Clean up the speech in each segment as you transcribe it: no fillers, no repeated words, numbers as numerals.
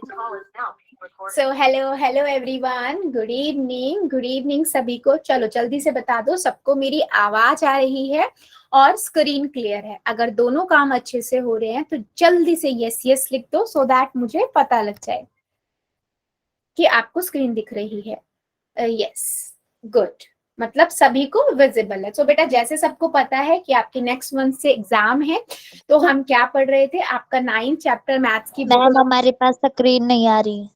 So hello everyone, good evening सभी को। चलो जल्दी से बता दो सबको मेरी आवाज आ रही है और स्क्रीन क्लियर है। अगर दोनों काम अच्छे से हो रहे हैं तो जल्दी से यस यस लिख दो, सो दैट मुझे पता लग जाए कि आपको स्क्रीन दिख रही है। यस, गुड, मतलब सभी को विजिबल है। तो बेटा जैसे सबको पता है कि आपके नेक्स्ट मंथ से एग्जाम है, तो हम क्या पढ़ रहे थे, आपका 9th चैप्टर मैथ्स की बुक। मैम हमारे पास स्क्रीन नहीं आ रही।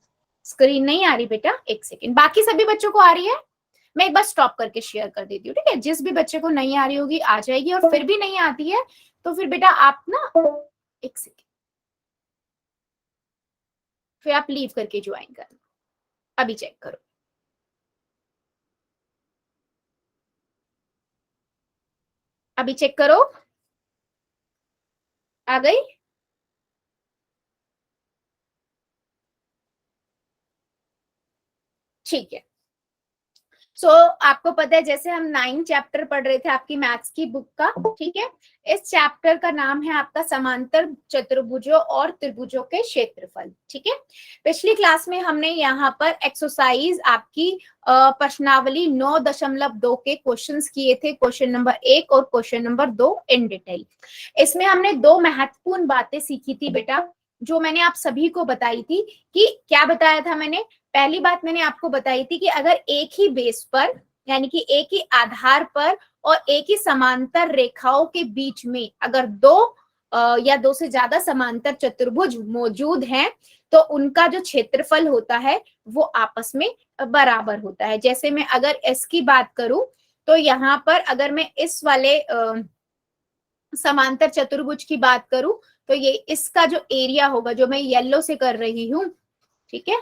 स्क्रीन नहीं आ रही बेटा, एक सेकेंड। बाकी सभी बच्चों को आ रही है? मैं एक बार स्टॉप करके शेयर कर देती हूँ, ठीक है? जिस भी बच्चे को नहीं आ रही होगी आ जाएगी, और फिर भी नहीं आती है तो फिर बेटा आप ना एक सेकेंड, फिर आप लीव करके ज्वाइन करना। अभी चेक करो, अभी चेक करो, आ गई? ठीक है। आपको पता है जैसे हम 9 चैप्टर पढ़ रहे थे आपकी मैथ्स की बुक का, ठीक है? इस चैप्टर का नाम है आपका समांतर चतुर्भुजों और त्रिभुजों के क्षेत्रफल, ठीक है? पिछली क्लास में हमने यहाँ पर एक्सरसाइज आपकी प्रश्नावली 9.2 के क्वेश्चंस किए थे, क्वेश्चन नंबर 1 और क्वेश्चन नंबर 2 इन डिटेल। इसमें हमने 2 महत्वपूर्ण बातें सीखी थी बेटा, जो मैंने आप सभी को बताई थी। कि क्या बताया था मैंने? पहली बात मैंने आपको बताई थी कि अगर एक ही बेस पर, यानी कि एक ही आधार पर और एक ही समांतर रेखाओं के बीच में अगर दो या दो से ज्यादा समांतर चतुर्भुज मौजूद हैं, तो उनका जो क्षेत्रफल होता है वो आपस में बराबर होता है। जैसे मैं अगर इसकी बात करूं तो यहाँ पर अगर मैं इस वाले समांतर चतुर्भुज की बात करूं तो ये इसका जो एरिया होगा, जो मैं येलो से कर रही हूं, ठीक है,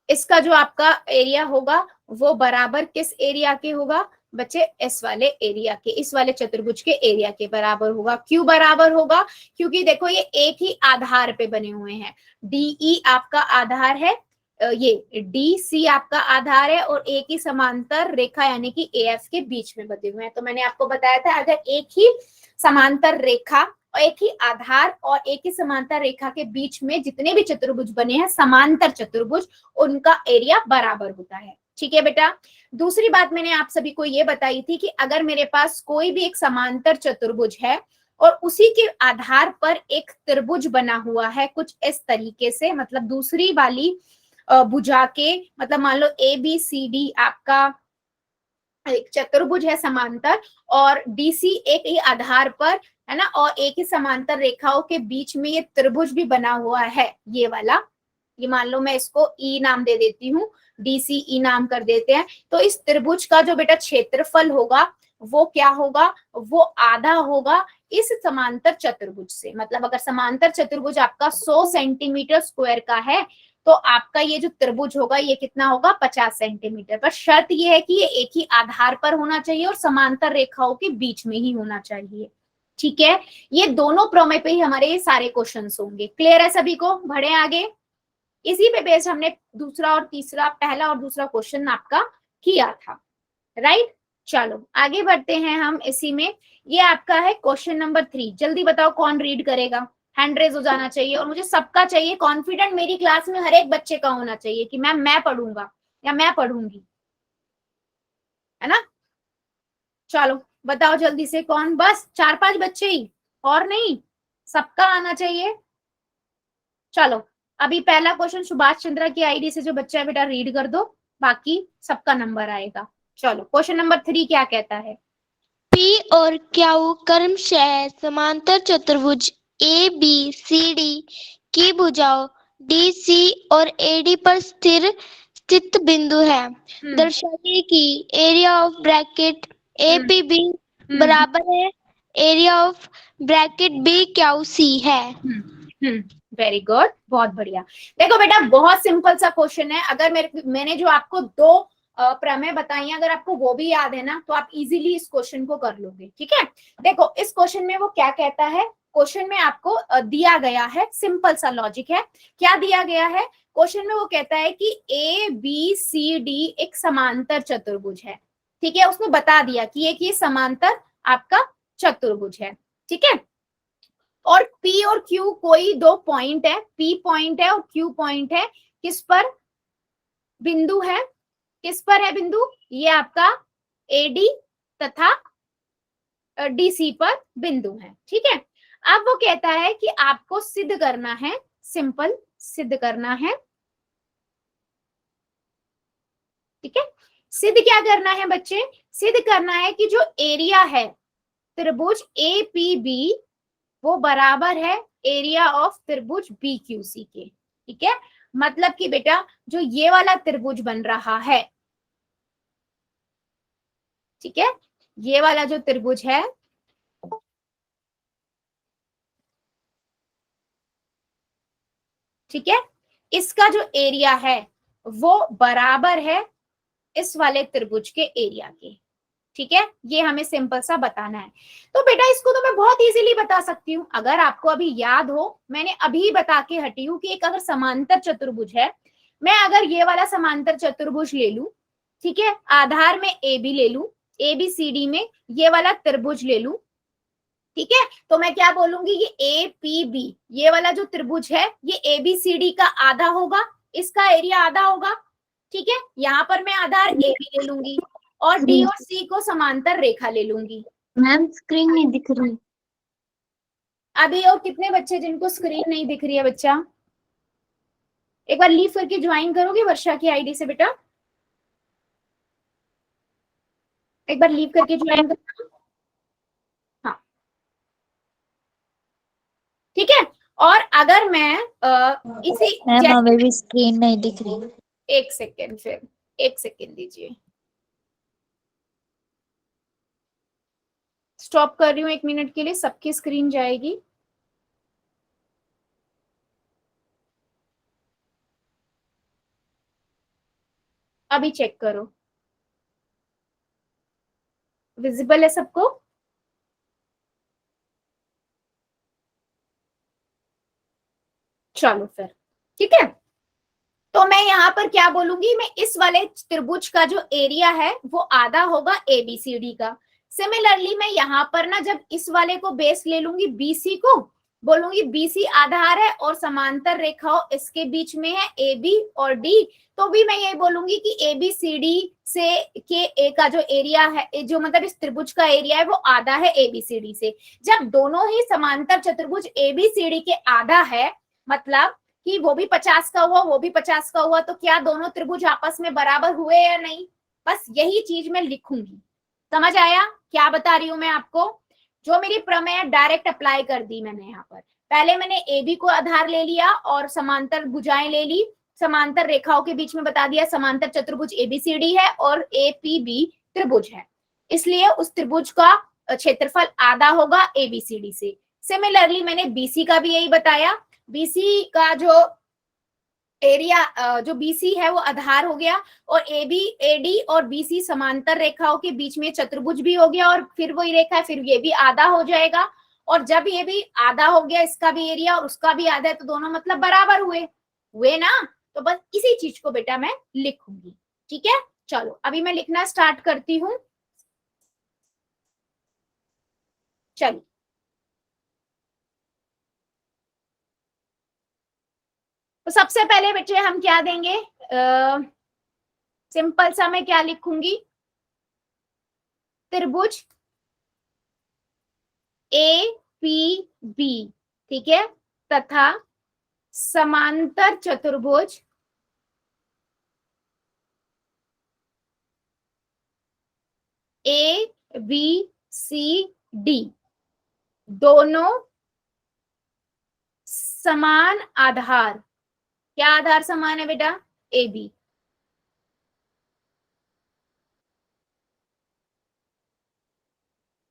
इसका जो आपका एरिया होगा वो बराबर किस एरिया के होगा बच्चे? इस वाले एरिया के, इस वाले चतुर्भुज के एरिया के बराबर होगा। क्यों बराबर होगा? क्योंकि देखो ये एक ही आधार पे बने हुए हैं। डीई आपका आधार है, ये डी सी आपका आधार है, और एक ही समांतर रेखा यानी कि एएफ के बीच में बने हुए हैं। तो मैंने आपको बताया था अगर एक ही समांतर रेखा और एक ही आधार और एक ही समांतर रेखा के बीच में जितने भी चतुर्भुज बने हैं, समांतर चतुर्भुज, उनका एरिया बराबर होता है, ठीक है बेटा? दूसरी बात मैंने आप सभी को ये बताई थी कि अगर मेरे पास कोई भी एक समांतर चतुर्भुज है और उसी के आधार पर एक त्रिभुज बना हुआ है कुछ इस तरीके से, मतलब दूसरी वाली भुजा के, मतलब मान लो ए बी सी डी आपका एक चतुर्भुज है समांतर, और डीसी एक ही आधार पर है ना, और एक ही समांतर रेखाओं के बीच में ये त्रिभुज भी बना हुआ है, ये वाला, ये मान लो मैं इसको ई नाम दे देती हूँ, डीसीई नाम कर देते हैं। तो इस त्रिभुज का जो बेटा क्षेत्रफल होगा वो क्या होगा? वो आधा होगा इस समांतर चतुर्भुज से। मतलब अगर समांतर चतुर्भुज आपका 100 सेंटीमीटर स्क्वायर का है तो आपका ये जो त्रिभुज होगा ये कितना होगा? 50 सेंटीमीटर। पर शर्त ये है कि ये एक ही आधार पर होना चाहिए और समांतर रेखाओं के बीच में ही होना चाहिए, ठीक है? ये दोनों प्रमेय पे ही हमारे ये सारे क्वेश्चंस होंगे। क्लियर है सभी को? बढ़े आगे। इसी पे बेस्ड हमने दूसरा और तीसरा, पहला और दूसरा क्वेश्चन आपका किया था, राइट? चलो आगे बढ़ते हैं हम इसी में। ये आपका है क्वेश्चन नंबर 3। जल्दी बताओ कौन रीड करेगा? हैंड रेज हो जाना चाहिए, और मुझे सबका चाहिए कॉन्फिडेंट, मेरी क्लास में हर एक बच्चे का होना चाहिए कि मैम मैं पढ़ूंगा या मैं पढ़ूंगी, है ना? चलो बताओ जल्दी से कौन, बस 4-5 बच्चे ही, और नहीं, सबका आना चाहिए। चलो अभी पहला क्वेश्चन सुभाष चंद्र की आईडी से जो बच्चा है बेटा रीड कर दो, बाकी सबका नंबर आएगा। चलो क्वेश्चन नंबर 3 क्या कहता है? पी और क्यू क्रमशः समांतर चतुर्भुज ए बी सी डी की भुजाओं डी सी और एडी पर स्थित बिंदु है। दर्शाइए कि area of bracket A P B बराबर है area of bracket B Q C है। वेरी गुड, बहुत बढ़िया। देखो बेटा बहुत सिंपल सा क्वेश्चन है। अगर मैंने जो आपको 2 प्रमेय बताई है, अगर आपको वो भी याद है ना तो आप इजीली इस क्वेश्चन को कर लोगे, ठीक है? देखो इस क्वेश्चन में वो क्या कहता है, क्वेश्चन में आपको दिया गया है, सिंपल सा लॉजिक है। क्या दिया गया है क्वेश्चन में? वो कहता है कि ए बी सी डी एक समांतर चतुर्भुज है, ठीक है? उसने बता दिया कि एक ये समांतर आपका चतुर्भुज है, ठीक है? और P और Q कोई दो पॉइंट है, P पॉइंट है और Q पॉइंट है, किस पर बिंदु है, किस पर है बिंदु, ये आपका AD तथा DC पर बिंदु है। ठीक है, अब वो कहता है कि आपको सिद्ध करना है, सिंपल सिद्ध करना है। ठीक है, सिद्ध क्या करना है बच्चे, सिद्ध करना है कि जो एरिया है त्रिभुज APB वो बराबर है एरिया ऑफ त्रिभुज BQC के। ठीक है, मतलब कि बेटा जो ये वाला त्रिभुज बन रहा है, ठीक है, ये वाला जो त्रिभुज है, ठीक है, इसका जो एरिया है वो बराबर है इस वाले त्रिभुज के एरिया के। ठीक है, ये हमें सिंपल सा बताना है। तो बेटा इसको तो मैं बहुत इजीली बता सकती हूँ, अगर आपको अभी याद हो, मैंने अभी बता के हटी हूँ कि एक अगर समांतर चतुर्भुज है, मैं अगर ये वाला समांतर चतुर्भुज ले लूं, ठीक है, आधार में AB ले लूं, ABCD में ये वाला त्रिभुज ले लूं, ठीक है, तो मैं क्या बोलूंगी, ये APB ये वाला जो त्रिभुज है ये ABCD का आधा होगा, इसका एरिया आधा होगा। ठीक है, यहाँ पर मैं आधार AB ले लूंगी और D और C को समांतर रेखा ले लूंगी। मैम स्क्रीन नहीं दिख रही अभी और कितने बच्चे जिनको स्क्रीन नहीं दिख रही है, बच्चा एक बार लीव करके ज्वाइन करोगे वर्षा की आईडी से बेटा, एक बार लीव करके ज्वाइन करो। हाँ ठीक है, और अगर मैं इसी मैम हमें भी स्क्रीन नहीं दिख रही। एक सेकेंड, फिर एक सेकेंड दीजिए, स्टॉप कर रही हूँ 1 मिनट के लिए, सबकी स्क्रीन जाएगी। अभी चेक करो, विजिबल है सबको? चलो फिर ठीक है, तो मैं यहाँ पर क्या बोलूंगी, मैं इस वाले त्रिभुज का जो एरिया है वो आधा होगा ABCD का। सिमिलरली मैं यहाँ पर ना जब इस वाले को बेस ले लूंगी BC को, बोलूंगी BC आधार है और समांतर रेखाओं इसके बीच में है AB और D, तो भी मैं ये बोलूंगी कि ABCD से के A का जो एरिया है, जो मतलब इस त्रिभुज का एरिया है वो आधा है ABCD से। जब दोनों ही समांतर चतुर्भुज ABCD के आधा है, मतलब कि वो भी 50 का हुआ, वो भी 50 का हुआ, तो क्या दोनों त्रिभुज आपस में बराबर हुए या नहीं, बस यही चीज मैं लिखूंगी। समझ आया क्या बता रही हूं मैं आपको? जो मेरी प्रमेय डायरेक्ट अप्लाई कर दी मैंने यहाँ पर, पहले मैंने AB को आधार ले लिया और समांतर भुजाएं ले ली, समांतर रेखाओं के बीच में बता दिया समांतर चतुर्भुज ABCD है और APB त्रिभुज है, इसलिए उस त्रिभुज का क्षेत्रफल आधा होगा ABCD से। सिमिलरली मैंने BC का भी यही बताया, BC का जो एरिया जो BC है वो आधार हो गया, और AB AD और BC समांतर रेखाओं के बीच में चतुर्भुज भी हो गया, और फिर वही रेखा है, फिर ये भी आधा हो जाएगा, और जब ये भी आधा हो गया, इसका भी एरिया और उसका भी आधा है, तो दोनों मतलब बराबर हुए हुए ना। तो बस इसी चीज को बेटा मैं लिखूंगी। ठीक है, चलो अभी मैं लिखना स्टार्ट करती हूँ। चलिए, तो सबसे पहले बच्चे हम क्या देंगे, सिंपल सा मैं क्या लिखूंगी, त्रिभुज APB, ठीक है, तथा समांतर चतुर्भुज ABCD दोनों समान आधार, क्या आधार समान है बेटा, AB,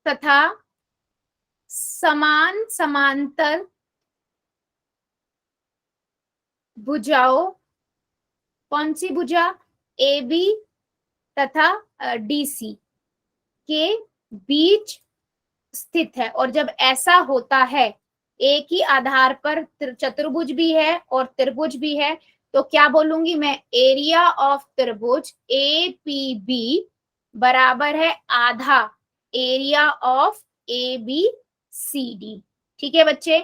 तथा समान समांतर भुजाओं, कौन सी भुजा, AB तथा DC के बीच स्थित है। और जब ऐसा होता है, एक ही आधार पर चतुर्भुज भी है और त्रिभुज भी है, तो क्या बोलूंगी मैं, एरिया ऑफ त्रिभुज APB बराबर है आधा एरिया ऑफ ABCD। ठीक है बच्चे।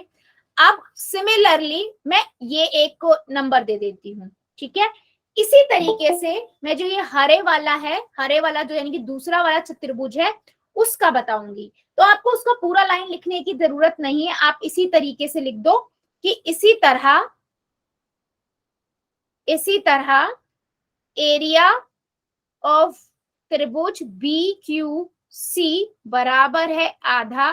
अब सिमिलरली मैं ये एक को नंबर दे देती हूँ, ठीक है। इसी तरीके से मैं जो ये हरे वाला है, हरे वाला जो यानी कि दूसरा वाला चतुर्भुज है उसका बताऊंगी। तो आपको उसका पूरा लाइन लिखने की जरूरत नहीं है, आप इसी तरीके से लिख दो कि इसी तरह एरिया ऑफ त्रिभुज बी क्यू सी बराबर है आधा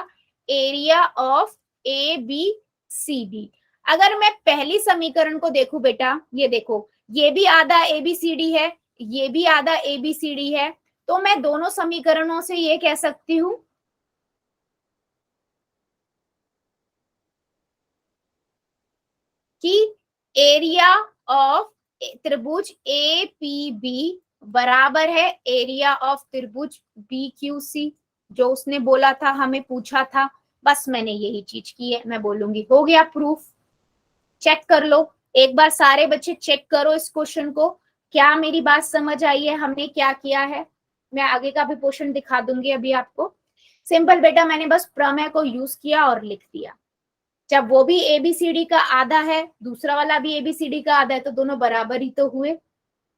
area of A B C D. अगर मैं पहली समीकरण को देखूं बेटा, ये देखो, ये भी आधा ए बी सी डी है, ये भी आधा ए बी सी डी है, तो मैं दोनों समीकरणों से ये कह सकती हूं कि एरिया ऑफ त्रिभुज ए पी बी बराबर है एरिया ऑफ त्रिभुज बी क्यू सी। जो उसने बोला था, हमें पूछा था, बस मैंने यही चीज की है, मैं बोलूंगी। हो गया प्रूफ। चेक कर लो एक बार, सारे बच्चे चेक करो इस क्वेश्चन को, क्या मेरी बात समझ आई है, हमने क्या किया है। मैं आगे का भी पोर्शन दिखा दूंगी अभी आपको। सिंपल बेटा, मैंने बस प्रमेय को यूज किया और लिख दिया। जब वो भी एबीसीडी का आधा है, दूसरा वाला भी एबीसीडी का आधा है, तो दोनों बराबर ही तो हुए।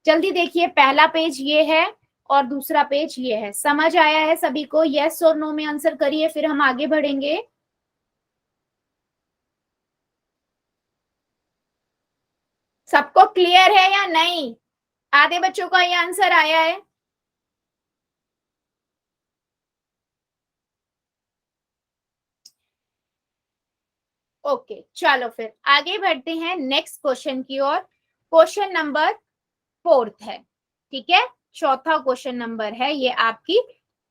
जल्दी देखिए, पहला पेज ये है और दूसरा पेज ये है। समझ आया है सभी को? यस और नो में आंसर करिए, फिर हम आगे बढ़ेंगे। सबको क्लियर है या नहीं? आधे बच्चों का ये आंसर आया है। ओके, चलो फिर आगे बढ़ते हैं नेक्स्ट क्वेश्चन की ओर। क्वेश्चन नंबर 4 है, ठीक है। चौथा क्वेश्चन नंबर है ये आपकी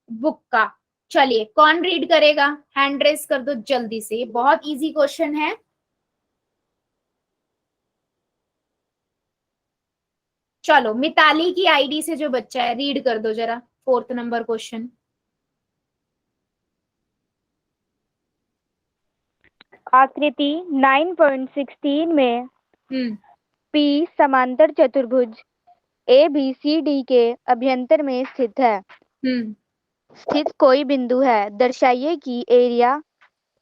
बुक का। चलिए, कौन रीड करेगा? हैंड रेस कर दो जल्दी से, बहुत इजी क्वेश्चन है। चलो, मिताली की आईडी से जो बच्चा है रीड कर दो जरा 4th नंबर क्वेश्चन। आकृति 9.16 में P समांतर चतुर्भुज ABCD के अभ्यंतर में स्थित है। स्थित कोई बिंदु है, दर्शाइए कि area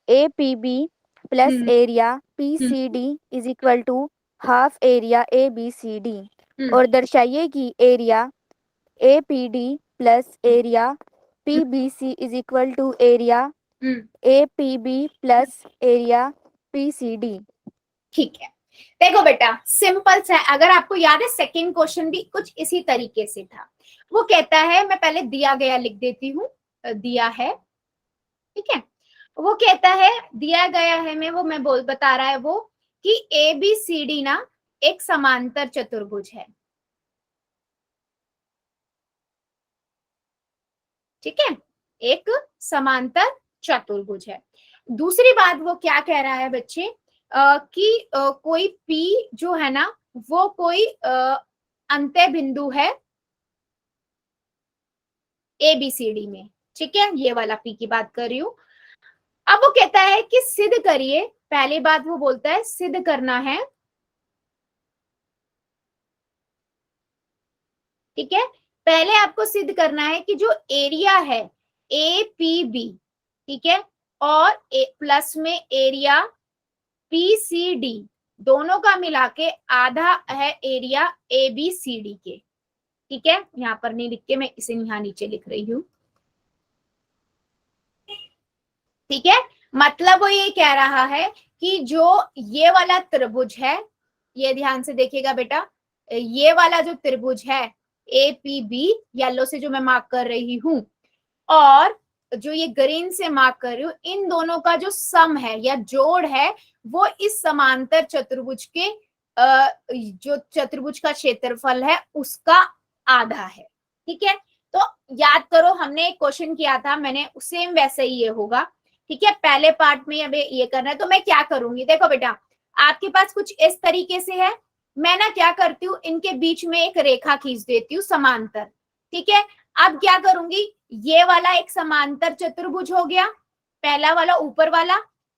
APB plus area PCD is equal to half area ABCD, और दर्शाइए कि area APD plus area PBC is equal to area APB plus area PCD। ठीक है, देखो बेटा, सिंपल सा है। अगर आपको याद है, सेकंड क्वेश्चन भी कुछ इसी तरीके से था। वो कहता है, मैं पहले दिया गया लिख देती हूँ, दिया है, ठीक है। वो कहता है, दिया गया है में वो मैं बता रहा है वो कि ABCD ना एक समांतर चतुर्भुज है, ठीक है, एक समांतर चतुर्भुज है। दूसरी बात वो क्या कह रहा है बच्चे, कि कोई P जो है ना वो कोई अंत्य बिंदु है ABCD में, ठीक है। ये वाला P की बात कर रही हूं। अब वो कहता है कि सिद्ध करिए, पहली बात वो बोलता है सिद्ध करना है, ठीक है। पहले आपको सिद्ध करना है कि जो एरिया है APB, ठीक है, और प्लस में एरिया PCD, दोनों का मिला के आधा है एरिया ABCD के, ठीक है। यहां पर नहीं लिख के मैं इसे यहां नीचे लिख रही हूं, ठीक है। मतलब वो ये कह रहा है कि जो ये वाला त्रिभुज है, ये ध्यान से देखिएगा बेटा, ये वाला जो त्रिभुज है APB, येलो से जो मैं मार्क कर रही हूं, और जो ये ग्रीन से मार्क कर रही हूं, इन दोनों का जो सम है या जोड़ है, वो इस समांतर चतुर्भुज के जो चतुर्भुज का क्षेत्रफल है उसका आधा है, ठीक है। तो याद करो, हमने एक क्वेश्चन किया था, मैंने सेम वैसे ही ये होगा, ठीक है। पहले पार्ट में अब ये करना है, तो मैं क्या करूंगी, देखो बेटा, आपके पास कुछ इस तरीके से है, मैं ना क्या करती हूँ, इनके बीच में एक रेखा खींच देती हूँ समांतर, ठीक है। अब क्या करूंगी, ये वाला एक समांतर चतुर्भुज हो गया, पहला वाला ऊपर वाला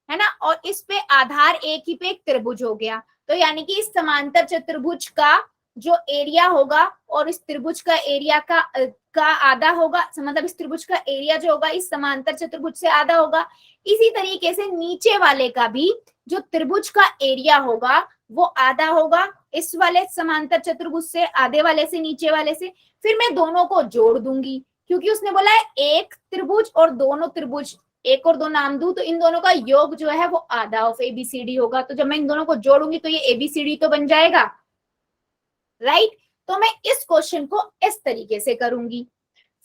है ना, और इस पे आधार एक ही पे एक त्रिभुज हो गया। तो यानी कि इस समांतर चतुर्भुज का जो एरिया होगा और इस त्रिभुज का एरिया का आधा होगा, मतलब इस त्रिभुज का एरिया जो होगा इस समांतर चतुर्भुज से आधा होगा। इसी तरीके से नीचे वाले का भी जो त्रिभुज का एरिया होगा वो आधा होगा इस वाले समांतर चतुर्भुज से, आधे वाले से, नीचे वाले से। फिर मैं दोनों को जोड़ दूंगी, क्योंकि उसने बोला है एक त्रिभुज और दोनों त्रिभुज, एक और दो नाम दूं तो इन दोनों का योग जो है वो आधा ऑफ एबीसीडी होगा। तो जब मैं इन दोनों को जोड़ूंगी तो ये एबीसीडी तो बन जाएगा, राइट। तो मैं इस क्वेश्चन को इस तरीके से करूंगी।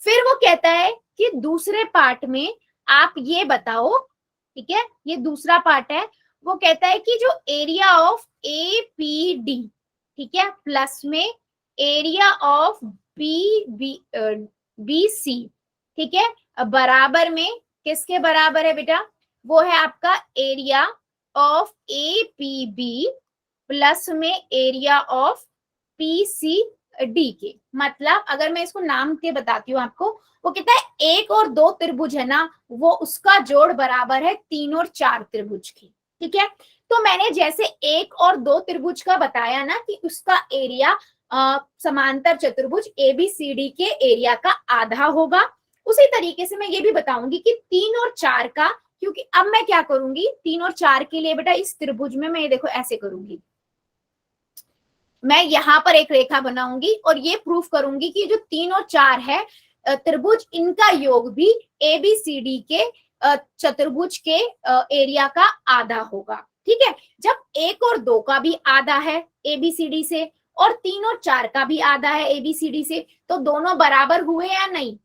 फिर वो कहता है कि दूसरे पार्ट में आप ये बताओ, ठीक है, ये दूसरा पार्ट है। वो कहता है कि जो area of A P D, ठीक है, प्लस में एरिया ऑफ बी सी, ठीक है, बराबर में किसके बराबर है बेटा, वो है आपका area of A P B plus में area of P C D के। मतलब अगर मैं इसको नाम के बताती हूँ आपको, वो कहता है एक और दो त्रिभुज है ना, वो उसका जोड़ बराबर है 3 और 4 त्रिभुज की, ठीक है। तो मैंने जैसे एक और दो त्रिभुज का बताया ना कि उसका एरिया समांतर चतुर्भुज एबीसीडी के एरिया का आधा होगा, उसी तरीके से मैं ये भी बताऊंगी कि 3 और 4 का, क्योंकि अब मैं क्या करूंगी 3 और 4 के लिए बेटा इस त्रिभुज में मैं देखो ऐसे करूंगी, मैं यहां पर एक रेखा बनाऊंगी और ये प्रूफ करूंगी कि जो 3 और 4 है त्रिभुज, इनका योग भी एबीसीडी के चतुर्भुज के एरिया का आधा होगा, ठीक है। जब 1 और 2 का भी आधा है एबीसीडी से और 3 और 4 का भी आधा है एबीसीडी से, तो दोनों बराबर हुए या नहीं।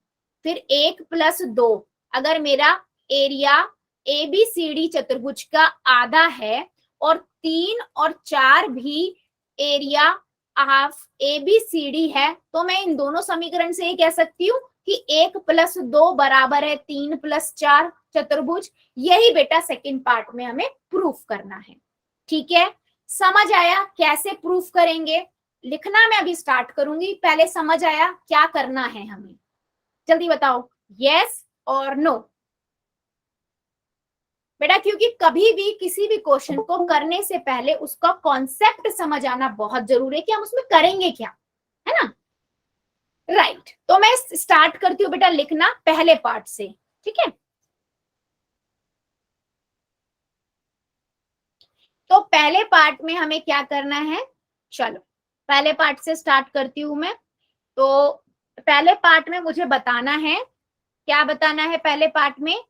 फिर 1 + 2, अगर मेरा एरिया एबीसीडी चतुर्भुज का आधा है और 3 और 4 भी एरिया ऑफ एबीसीडी है, तो मैं इन दोनों समीकरण से ये कह सकती हूँ कि 1 + 2 बराबर है 3 + 4 चतुर्भुज। यही बेटा सेकंड पार्ट में हमें प्रूफ करना है, ठीक है। समझ आया कैसे प्रूफ करेंगे? लिखना मैं अभी स्टार्ट करूंगी, पहले समझ आया क्या करना है हमें? जल्दी बताओ, यस और नो बेटा, क्योंकि कभी भी किसी भी क्वेश्चन को करने से पहले उसका कॉन्सेप्ट समझ आना बहुत जरूरी है कि हम उसमें करेंगे क्या, है ना, राइट। तो मैं स्टार्ट करती हूँ बेटा लिखना पहले पार्ट से, ठीक है। तो पहले पार्ट में हमें क्या करना है, चलो पहले पार्ट से स्टार्ट करती हूं मैं। तो पहले पार्ट में मुझे बताना है, क्या बताना है पहले पार्ट में,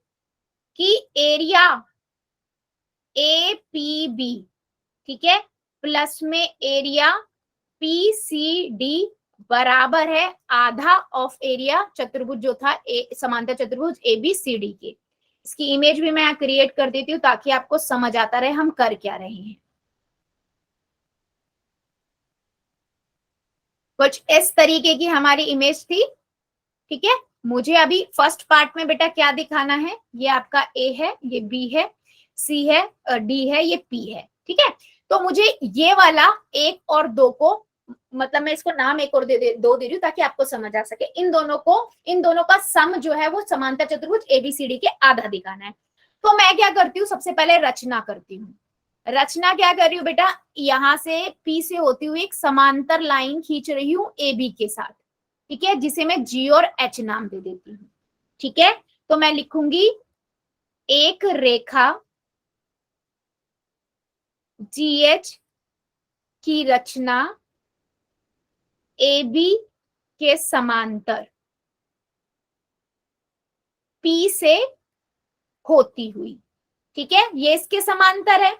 कि एरिया ए पी बी, ठीक है, प्लस में एरिया पी सी डी बराबर है आधा ऑफ एरिया चतुर्भुज जो था समांतर चतुर्भुज ए बी सी डी के। इसकी इमेज भी मैं क्रिएट कर देती हूँ ताकि आपको समझ आता रहे हम कर क्या रहे हैं। कुछ इस तरीके की हमारी इमेज थी, ठीक है। मुझे अभी फर्स्ट पार्ट में बेटा क्या दिखाना है, ये आपका ए है, ये बी है, सी है, डी है, ये पी है, ठीक है। तो मुझे ये वाला 1 और 2 को, मतलब मैं इसको नाम 1 और 2 दे रही हूँ ताकि आपको समझ आ सके, इन दोनों का सम जो है वो समांतर चतुर्भुज एबीसीडी के आधा दिखाना है। तो मैं क्या करती हूँ, सबसे पहले रचना करती हूँ। रचना क्या कर रही हूँ बेटा, यहां से पी से होती हुई एक समांतर लाइन खींच रही हूँ ए बी के साथ, ठीक है, जिसे मैं जी और एच नाम दे देती हूँ, ठीक है। तो मैं लिखूंगी एक रेखा जी एच की रचना ए बी के समांतर पी से होती हुई, ठीक है, ये इसके समांतर है।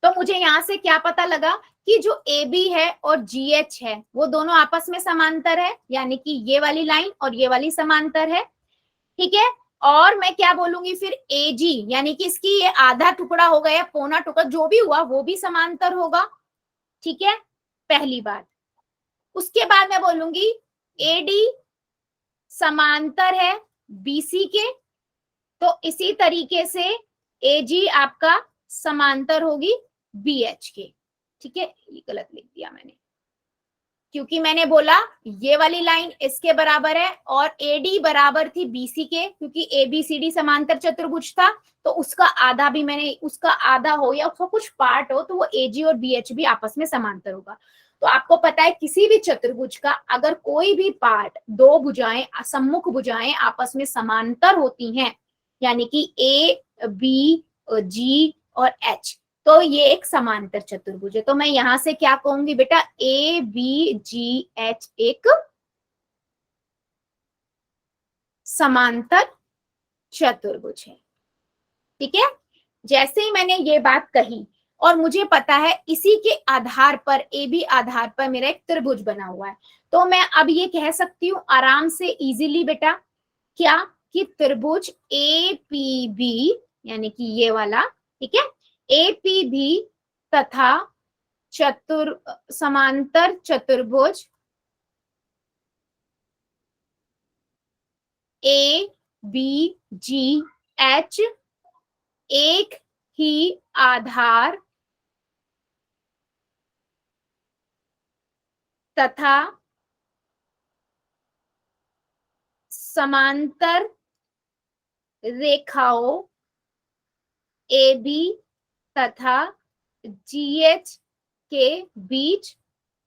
तो मुझे यहां से क्या पता लगा कि जो ए बी है और जी एच है वो दोनों आपस में समांतर है, यानी कि ये वाली लाइन और ये वाली समांतर है, ठीक है। और मैं क्या बोलूंगी फिर, ए जी यानी कि इसकी ये आधा टुकड़ा हो गया, पौना टुकड़ा जो भी हुआ वो भी समांतर होगा, ठीक है, पहली बात। उसके बाद मैं बोलूंगी ए डी समांतर है बीसी के, तो इसी तरीके से ए जी आपका समांतर होगी बी एच के, ठीक है। ये गलत लिख दिया मैंने, क्योंकि मैंने बोला ये वाली लाइन इसके बराबर है और AD बराबर थी BC के, क्योंकि ABCD समांतर चतुर्भुज था, तो उसका आधा भी मैंने, उसका आधा हो या उसका कुछ पार्ट हो तो वो AG और BH भी आपस में समांतर होगा। तो आपको पता है किसी भी चतुर्भुज का अगर कोई भी पार्ट, दो भुजाएं, सम्मुख भुजाएं आपस में समांतर होती हैं, यानी कि A, B, G और H, तो ये एक समांतर चतुर्भुज है। तो मैं यहां से क्या कहूंगी बेटा, ABGH एक समांतर चतुर्भुज है। ठीक है, जैसे ही मैंने ये बात कही और मुझे पता है इसी के आधार पर, AB आधार पर मेरा एक त्रिभुज बना हुआ है, तो मैं अब ये कह सकती हूं आराम से इजीली बेटा, क्या कि त्रिभुज APB, यानी कि ये वाला, ठीक है, APB तथा समांतर चतुर्भुज ABGH एक ही आधार तथा समांतर रेखाओं AB तथा GH के बीच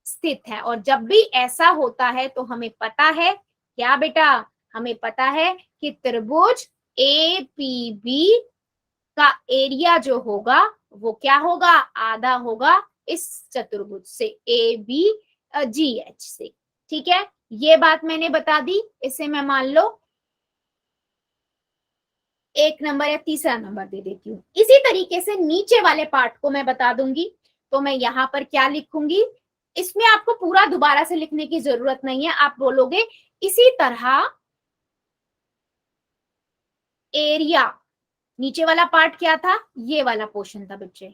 स्थित है। और जब भी ऐसा होता है तो हमें पता है क्या बेटा, हमें पता है कि त्रिभुज APB का एरिया जो होगा वो क्या होगा, आधा होगा इस चतुर्भुज से ABGH से। ठीक है, ये बात मैंने बता दी, इसे मैं मान लो 1 नंबर या तीसरा नंबर दे देती हूँ। इसी तरीके से नीचे वाले पार्ट को मैं बता दूंगी, तो मैं यहां पर क्या लिखूंगी, इसमें आपको पूरा दोबारा से लिखने की जरूरत नहीं है, आप बोलोगे इसी तरह एरिया, नीचे वाला पार्ट क्या था, ये वाला पोर्शन था बच्चे,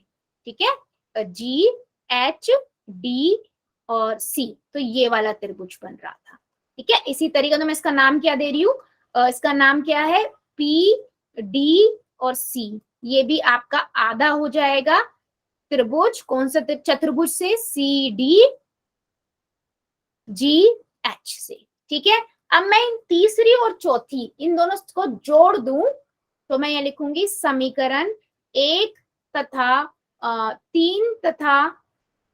ठीक है, GHD और C, तो ये वाला त्रिभुज बन रहा था। ठीक है, इसी तरीके से मैं इसका नाम क्या दे रही हूँ, इसका नाम क्या है, PD और C, ये भी आपका आधा हो जाएगा त्रिभुज, कौन सा चतुर्भुज से, CDGH से। ठीक है, अब मैं इन तीसरी और चौथी इन दोनों को जोड़ दूं तो मैं ये लिखूंगी समीकरण 1 तथा 3 तथा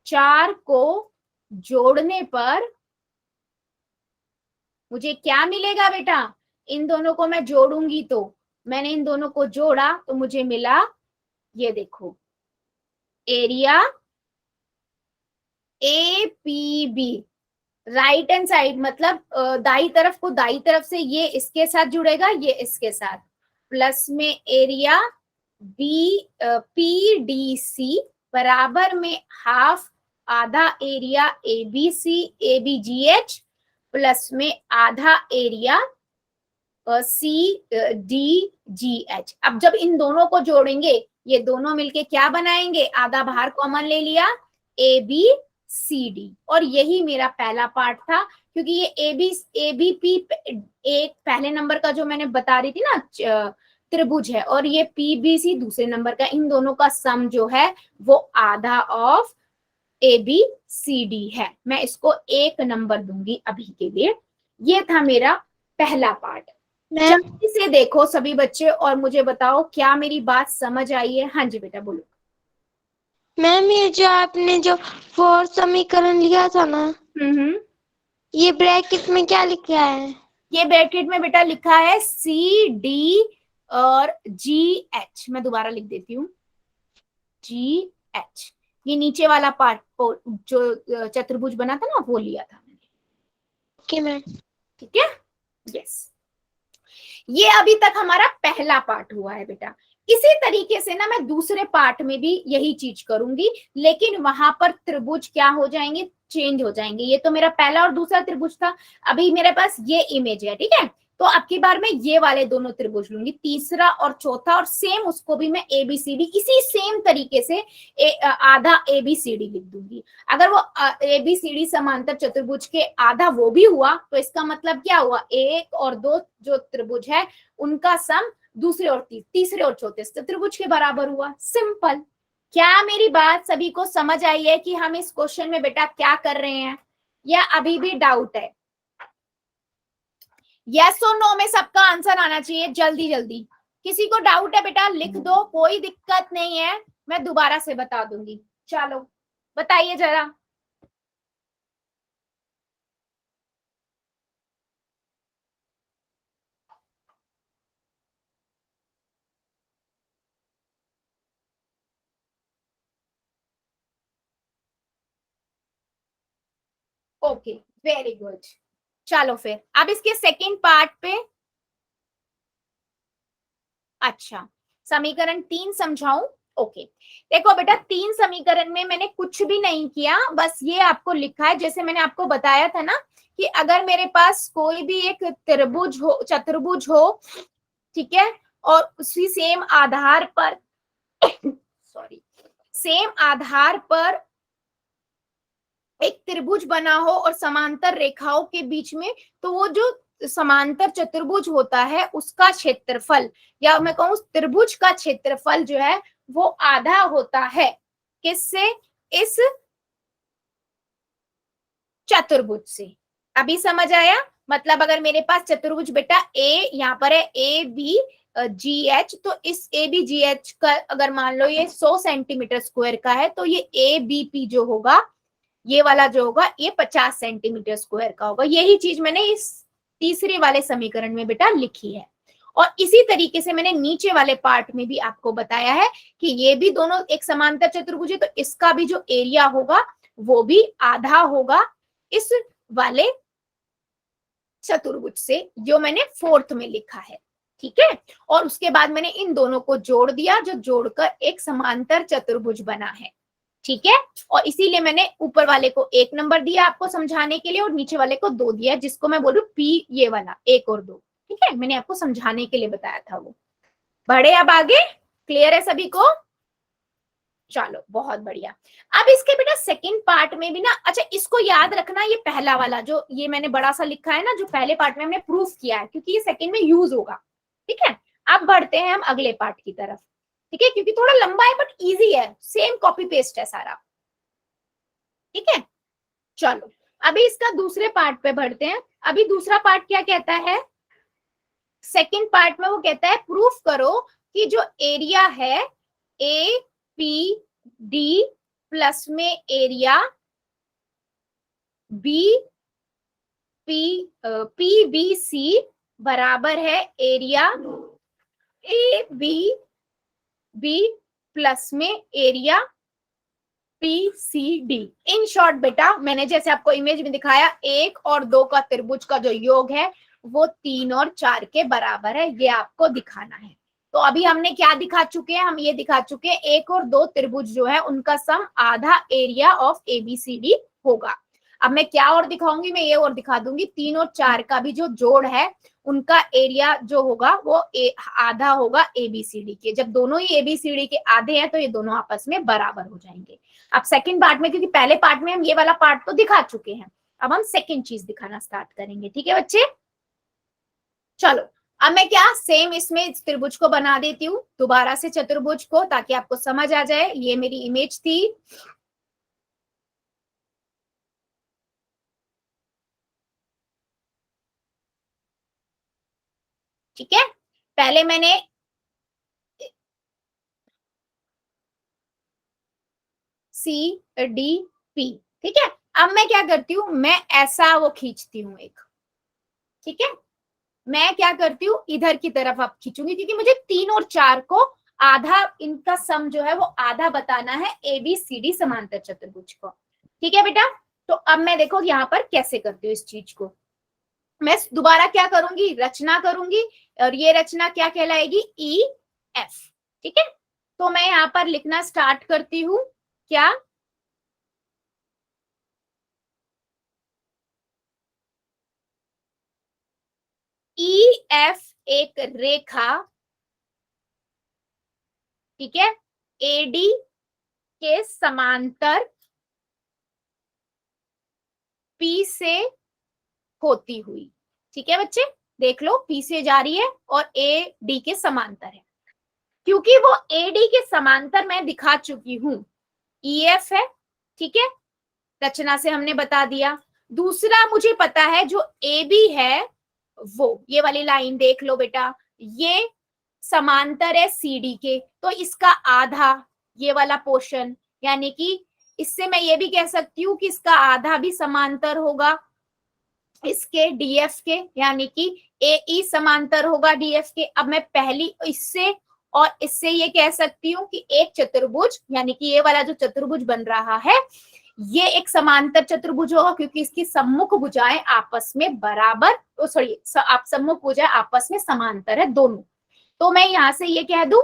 4 को जोड़ने पर मुझे क्या मिलेगा बेटा, इन दोनों को मैं जोड़ूंगी तो मैंने इन दोनों को जोड़ा तो मुझे मिला, ये देखो, area APB, right hand side मतलब दाई तरफ को, दाई तरफ से ये इसके साथ जुड़ेगा, ये इसके साथ, प्लस में एरिया PDC बराबर में हाफ, आधा एरिया ABGH प्लस में आधा एरिया CDGH। अब जब इन दोनों को जोड़ेंगे, ये दोनों मिलके क्या बनाएंगे, आधा बाहर कॉमन ले लिया, ABCD, और यही मेरा पहला पार्ट था, क्योंकि ये ABP एक पहले नंबर का जो मैंने बता रही थी ना त्रिभुज है, और ये PBC दूसरे नंबर का, इन दोनों का सम जो है वो आधा ऑफ ABCD है। मैं इसको 1 नंबर दूंगी अभी के लिए। ये था मेरा पहला पार्ट। जल्दी से देखो सभी बच्चे और मुझे बताओ क्या मेरी बात समझ आई है। हाँ जी बेटा बोलो। मैम ये जो आपने जो 4 समीकरण लिया था ना, ये ब्रैकेट में क्या लिखा है? ये ब्रैकेट में बेटा लिखा है CD और GH। मैं दोबारा लिख देती हूँ, GH। ये नीचे वाला पार्ट जो चतुर्भुज बना था ना वो लिया था मैंने। Okay ma'am. ठीक है, यस। ये अभी तक हमारा पहला पार्ट हुआ है बेटा। इसी तरीके से ना मैं दूसरे पार्ट में भी यही चीज करूंगी, लेकिन वहां पर त्रिभुज क्या हो जाएंगे, चेंज हो जाएंगे। ये तो मेरा पहला और दूसरा त्रिभुज था, अभी मेरे पास ये इमेज है, ठीक है, तो अब की बार मैं ये वाले दोनों त्रिभुज लूंगी, तीसरा और चौथा, और सेम उसको भी मैं ABCD इसी सेम तरीके से आधा ABCD लिख दूंगी। अगर वो ABCD समांतर चतुर्भुज के आधा वो भी हुआ तो इसका मतलब क्या हुआ, 1 और 2 जो त्रिभुज है उनका सम दूसरे और तीसरे और चौथे त्रिभुज के बराबर हुआ। सिंपल। क्या मेरी बात सभी को समझ आई है कि हम इस क्वेश्चन में बेटा क्या कर रहे हैं? या अभी भी डाउट है? यस और नो में सबका आंसर आना चाहिए जल्दी जल्दी। किसी को डाउट है बेटा लिख दो, कोई दिक्कत नहीं है, मैं दोबारा से बता दूंगी। चलो बताइए जरा। Okay very good. चलो फिर अब इसके सेकंड पार्ट पे। अच्छा समीकरण 3 समझाऊं? ओके देखो बेटा 3 समीकरण में मैंने कुछ भी नहीं किया, बस ये आपको लिखा है जैसे मैंने आपको बताया था ना कि अगर मेरे पास कोई भी एक त्रिभुज हो, चतुर्भुज हो, ठीक है, और उसी सेम आधार पर सॉरी सेम आधार पर एक त्रिभुज बना हो और समांतर रेखाओं के बीच में, तो वो जो समांतर चतुर्भुज होता है उसका क्षेत्रफल, या मैं कहूं त्रिभुज का क्षेत्रफल जो है वो आधा होता है किससे? इस चतुर्भुज से। अभी समझ आया? मतलब अगर मेरे पास चतुर्भुज बेटा ए यहाँ पर है, ए बी जी एच, तो इस ए बी जी एच का अगर मान लो ये 100 सेंटीमीटर स्क्वायर का है, तो ये ए बी पी जो होगा, ये वाला जो होगा ये 50 सेंटीमीटर स्क्वायर का होगा। यही चीज मैंने इस तीसरे वाले समीकरण में बेटा लिखी है। और इसी तरीके से मैंने नीचे वाले पार्ट में भी आपको बताया है कि ये भी दोनों एक समांतर चतुर्भुज है, तो इसका भी जो एरिया होगा वो भी आधा होगा इस वाले चतुर्भुज से, जो मैंने फोर्थ में लिखा है। ठीक है, और उसके बाद मैंने इन दोनों को जोड़ दिया, जो जोड़कर एक समांतर चतुर्भुज बना है। ठीक है, और इसीलिए मैंने ऊपर वाले को 1 नंबर दिया आपको समझाने के लिए और नीचे वाले को 2 दिया, जिसको मैं बोलूं पी, ये वाला 1 और 2। ठीक है, मैंने आपको समझाने के लिए बताया था वो। बढ़े अब आगे? क्लियर है सभी को? चलो बहुत बढ़िया। अब इसके बेटा सेकंड पार्ट में भी ना, अच्छा इसको याद रखना, ये पहला वाला जो ये मैंने बड़ा सा लिखा है ना, जो पहले पार्ट में हमने प्रूफ किया है, क्योंकि ये सेकंड में यूज होगा। ठीक है, अब बढ़ते हैं हम अगले पार्ट की तरफ। ठीक है, क्योंकि थोड़ा लंबा है बट इजी है, सेम कॉपी पेस्ट है सारा। ठीक है, चलो अभी इसका दूसरे पार्ट पे बढ़ते हैं। अभी दूसरा पार्ट क्या कहता है? सेकंड पार्ट में वो कहता है प्रूफ करो कि जो एरिया है ए पी डी प्लस में area B P B C बराबर है एरिया ए बी प्लस में area P C D. In short बेटा मैंने जैसे आपको इमेज में दिखाया, 1 और 2 का त्रिभुज का जो योग है वो 3 और 4 के बराबर है, ये आपको दिखाना है। तो अभी हमने क्या दिखा चुके हैं? हम ये दिखा चुके हैं 1 और 2 त्रिभुज जो है उनका सम आधा एरिया ऑफ एबीसीडी होगा। अब मैं क्या और दिखाऊंगी? मैं ये और दिखा दूंगी 3 और 4 का भी जो जोड़ है उनका एरिया जो होगा वो आधा होगा एबीसीडी के। जब दोनों ही एबीसीडी के आधे हैं तो ये दोनों आपस में बराबर हो जाएंगे। अब सेकंड पार्ट में, क्योंकि पहले पार्ट में हम ये वाला पार्ट तो दिखा चुके हैं, अब हम सेकंड चीज दिखाना स्टार्ट करेंगे। ठीक है बच्चे, चलो अब मैं क्या सेम इसमें त्रिभुज को बना देती हूँ दोबारा से चतुर्भुज को, ताकि आपको समझ आ जाए। ये मेरी इमेज थी। ठीक है, पहले मैंने सी डी पी, ठीक है, अब मैं क्या करती हूँ? मैं ऐसा वो खींचती हूँ एक। ठीक है, मैं क्या करती हूँ इधर की तरफ अब खींचूंगी, क्योंकि मुझे 3 और 4 को आधा, इनका सम जो है वो आधा बताना है एबीसीडी समांतर चतुर्भुज को। ठीक है बेटा, तो अब मैं देखो यहाँ पर कैसे करती हूँ इस चीज को। मैं दोबारा क्या करूंगी? रचना करूंगी, और ये रचना क्या कहलाएगी? E F. ठीक है, तो मैं यहाँ पर लिखना स्टार्ट करती हूँ। क्या? ई एफ एक रेखा, ठीक है, एडी के समांतर पी से होती हुई। ठीक है बच्चे, देख लो पी से जा रही है और ए डी के समांतर है। क्योंकि वो ए डी के समांतर मैं दिखा चुकी हूं, ई एफ है। ठीक है, रचना से हमने बता दिया। दूसरा मुझे पता है जो ए बी है वो, ये वाली लाइन देख लो बेटा, ये समांतर है सी डी के, तो इसका आधा ये वाला पोर्शन, यानी कि इससे मैं ये भी कह सकती हूँ कि इसका आधा भी समांतर होगा इसके डीएफ के, यानी कि ए ई समांतर होगा डीएफ के। अब मैं पहली इससे और इससे ये कह सकती हूँ कि एक चतुर्भुज, यानी कि ये वाला जो चतुर्भुज बन रहा है ये एक समांतर चतुर्भुज होगा, क्योंकि इसकी सम्मुख भुजाएं आपस में बराबर, आप सम्मुख भुजाएं आपस में समांतर है दोनों। तो मैं यहां से ये कह दूं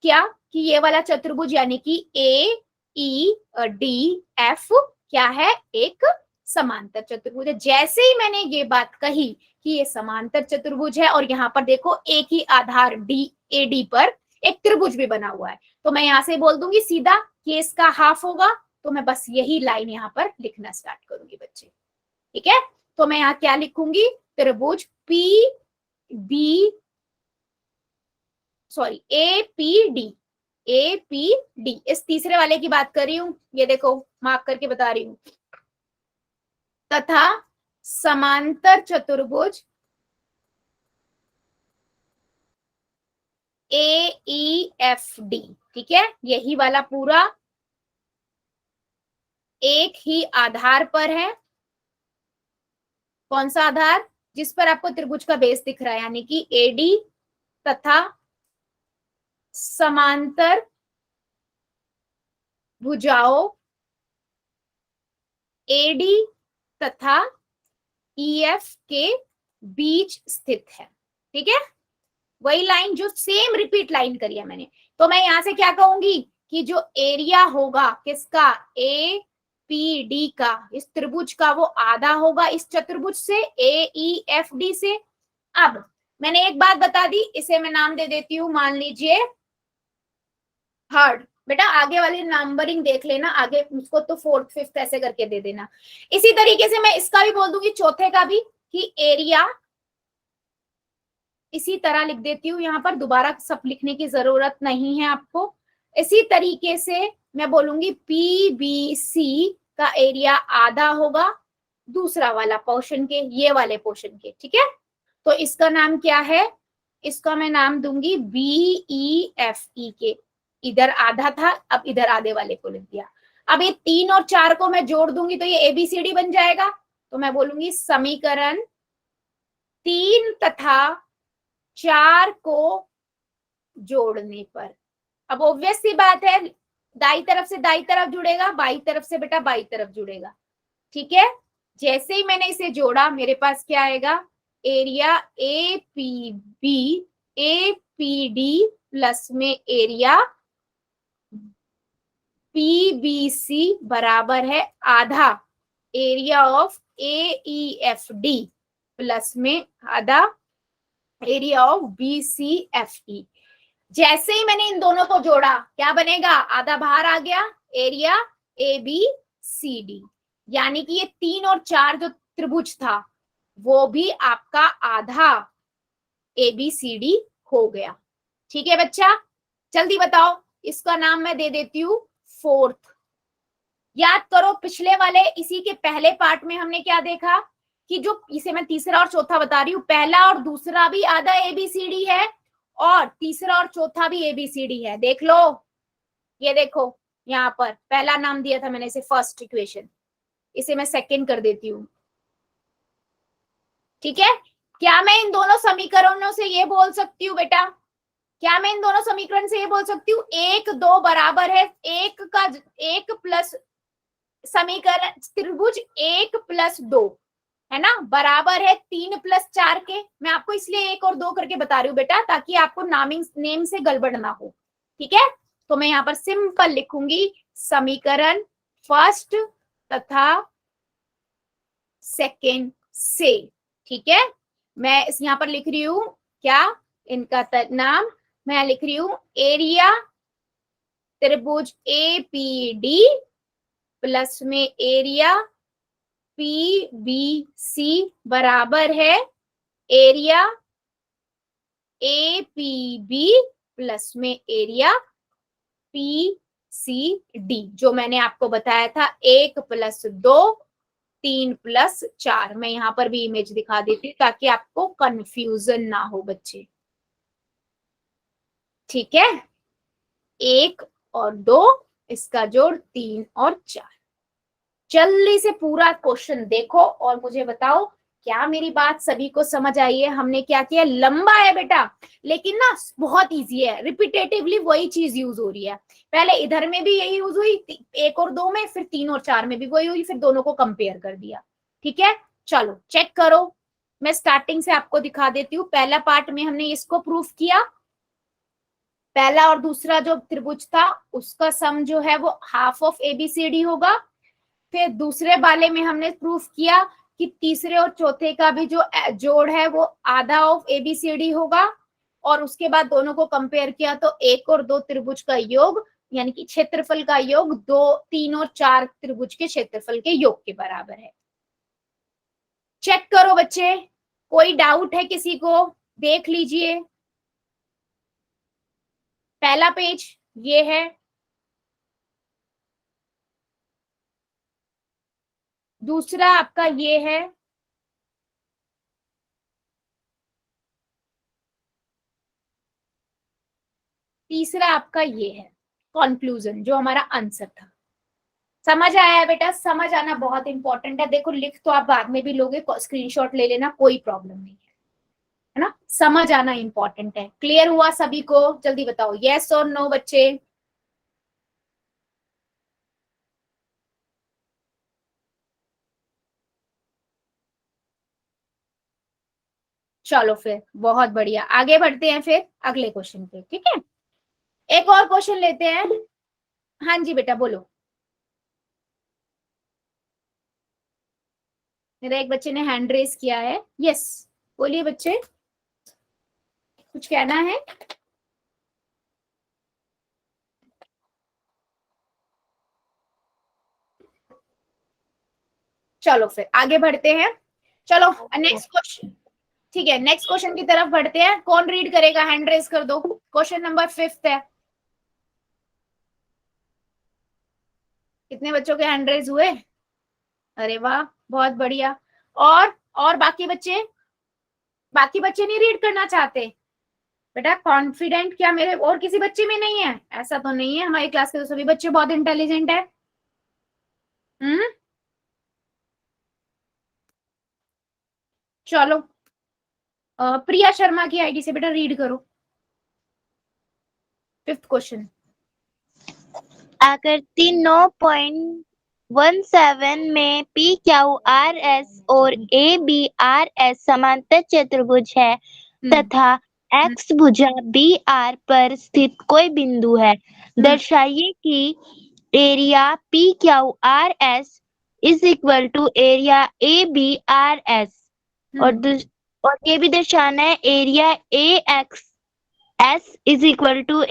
क्या कि ये वाला चतुर्भुज यानी कि ए ई डी एफ क्या है, एक समांतर चतुर्भुज है। जैसे ही मैंने ये बात कही कि ये समांतर चतुर्भुज है और यहाँ पर देखो एक ही आधार डी ए डी पर एक त्रिभुज भी बना हुआ है, तो मैं यहाँ से बोल दूंगी सीधा कि इसका हाफ होगा। तो मैं बस यही लाइन यहाँ पर लिखना स्टार्ट करूंगी बच्चे, ठीक है। तो मैं यहाँ क्या लिखूंगी, त्रिभुज P B sorry A P D, इस तीसरे वाले की बात कर रही हूं, ये देखो मार्क करके बता रही हूं, तथा समांतर चतुर्भुज ए ई एफ डी, ठीक है। यही वाला पूरा एक ही आधार पर है। कौन सा आधार, जिस पर आपको त्रिभुज का बेस दिख रहा है, यानी कि एडी तथा समांतर भुजाओं एडी तथा ईएफ के बीच स्थित है, ठीक है। वही लाइन जो सेम रिपीट लाइन करी है मैंने। तो मैं यहां से क्या कहूंगी कि जो एरिया होगा किसका, ए पी डी का, इस त्रिभुज का, वो आधा होगा इस चतुर्भुज से ए ई एफ डी से। अब मैंने एक बात बता दी, इसे मैं नाम दे देती हूं, मान लीजिए थर्ड। बेटा आगे वाली नंबरिंग देख लेना, आगे उसको तो फोर्थ फिफ्थ ऐसे करके दे देना। इसी तरीके से मैं इसका भी बोल दूंगी, चौथे का भी, कि एरिया इसी तरह लिख देती हूँ, यहाँ पर दोबारा सब लिखने की जरूरत नहीं है आपको। इसी तरीके से मैं बोलूंगी पी बी सी का एरिया आधा होगा दूसरा वाला पोर्शन के, ये वाले पोर्शन के, ठीक है। तो इसका नाम क्या है, इसका मैं नाम दूंगी बी ई एफ ई के। इधर आधा था, अब इधर आधे वाले को लिख दिया। अब ये 3 और 4 को मैं जोड़ दूंगी तो ये एबीसीडी बन जाएगा। तो मैं बोलूंगी समीकरण 3 तथा 4 को जोड़ने पर, अब ऑब्वियस सी बात है, दाई तरफ से दाई तरफ जुड़ेगा, बाई तरफ से बेटा बाई तरफ जुड़ेगा, ठीक है। जैसे ही मैंने इसे जोड़ा मेरे पास क्या आएगा, area A P D plus में एरिया पी बी सी बराबर है आधा area of A E F D plus में आधा area of B C F E. जैसे ही मैंने इन दोनों को जोड़ा क्या बनेगा, आधा बाहर आ गया, area A B C D, यानी कि ये 3 और 4 जो त्रिभुज था वो भी आपका आधा ए बी सी डी हो गया, ठीक है बच्चा। जल्दी बताओ, इसका नाम मैं दे देती हूँ फोर्थ। याद करो पिछले वाले इसी के पहले पार्ट में हमने क्या देखा कि जो इसे मैं तीसरा और चौथा बता रही हूँ, पहला और दूसरा भी आधा एबीसीडी है और तीसरा और चौथा भी एबीसीडी है। देख लो, ये देखो यहाँ पर पहला नाम दिया था मैंने इसे फर्स्ट इक्वेशन, इसे मैं सेकंड कर देती हूँ, ठीक है। क्या मैं इन दोनों समीकरणों से ये बोल सकती हूँ बेटा, क्या मैं इन दोनों समीकरण से ये बोल सकती हूँ 1 2 बराबर है एक प्लस समीकरण त्रिभुज 1 + 2 है ना, बराबर है 3 + 4 के। मैं आपको इसलिए 1 और 2 करके बता रही हूँ बेटा, ताकि आपको नेम से गड़बड़ ना हो, ठीक है। तो मैं यहाँ पर सिंपल लिखूंगी समीकरण फर्स्ट तथा सेकेंड से, ठीक है। मैं इस यहाँ पर लिख रही हूँ क्या, इनका नाम मैं लिख रही हूँ एरिया त्रिभुज ए पी डी प्लस में एरिया पी बी सी बराबर है area A P B plus में एरिया पी सी डी, जो मैंने आपको बताया था 1 + 2 3 + 4। मैं यहाँ पर भी इमेज दिखा देती हूँ ताकि आपको कंफ्यूजन ना हो बच्चे, ठीक है। 1 और 2, इसका जोड़ 3 और 4। जल्दी से पूरा क्वेश्चन देखो और मुझे बताओ क्या मेरी बात सभी को समझ आई है। हमने क्या किया, लंबा है बेटा लेकिन ना बहुत इजी है, रिपीटेटिवली वही चीज यूज हो रही है। पहले इधर में भी यही यूज हुई 1 और 2 में, फिर 3 और 4 में भी वही हुई, फिर दोनों को कंपेयर कर दिया, ठीक है। चलो चेक करो, मैं स्टार्टिंग से आपको दिखा देती हूँ। पहला पार्ट में हमने इसको प्रूफ किया, पहला और दूसरा जो त्रिभुज था उसका सम जो है वो हाफ ऑफ ABCD होगा। फिर दूसरे वाले में हमने प्रूफ किया कि तीसरे और चौथे का भी जो जोड़ है वो आधा ऑफ ABCD होगा। और उसके बाद दोनों को कंपेयर किया तो 1 और 2 त्रिभुज का योग यानी कि क्षेत्रफल का योग 2, 3 और 4 त्रिभुज के क्षेत्रफल के योग के बराबर है। चेक करो बच्चे, कोई डाउट है किसी को, देख लीजिए। पहला पेज ये है, दूसरा आपका ये है, तीसरा आपका ये है कंक्लूजन जो हमारा आंसर था। समझ आया है बेटा? समझ आना बहुत इंपॉर्टेंट है। देखो लिख तो आप बाद में भी लोगे, स्क्रीनशॉट ले लेना, कोई प्रॉब्लम नहीं है ना। समझ आना इंपॉर्टेंट है। क्लियर हुआ सभी को? जल्दी बताओ यस और नो बच्चे। चलो फिर बहुत बढ़िया, आगे बढ़ते हैं फिर अगले क्वेश्चन पे, ठीक है। एक और क्वेश्चन लेते हैं। हाँ जी बेटा बोलो। मेरा एक बच्चे ने हैंड रेस किया है। यस बोलिए बच्चे, कुछ कहना है? चलो फिर आगे बढ़ते हैं। चलो नेक्स्ट क्वेश्चन, ठीक है नेक्स्ट क्वेश्चन की तरफ बढ़ते हैं। कौन रीड करेगा? हैंड रेस कर दो। क्वेश्चन नंबर 5 है। कितने बच्चों के हैंड रेस हुए? अरे वाह बहुत बढ़िया। और बाकी बच्चे नहीं रीड करना चाहते? बेटा कॉन्फिडेंट क्या मेरे और किसी बच्चे में नहीं है? ऐसा तो नहीं है, हमारी क्लास के तो सभी बच्चे बहुत इंटेलिजेंट है। चलो प्रिया शर्मा की आईडी से बेटा रीड करो 5th क्वेश्चन। आकृति 9.17 में PQRS और ABRS समांतर चतुर्भुज है तथा X भुजा BR पर स्थित कोई बिंदु है। दर्शाइए कि area PQRS is equal to area ABRS और ये भी दर्शाना है area AXS is equal to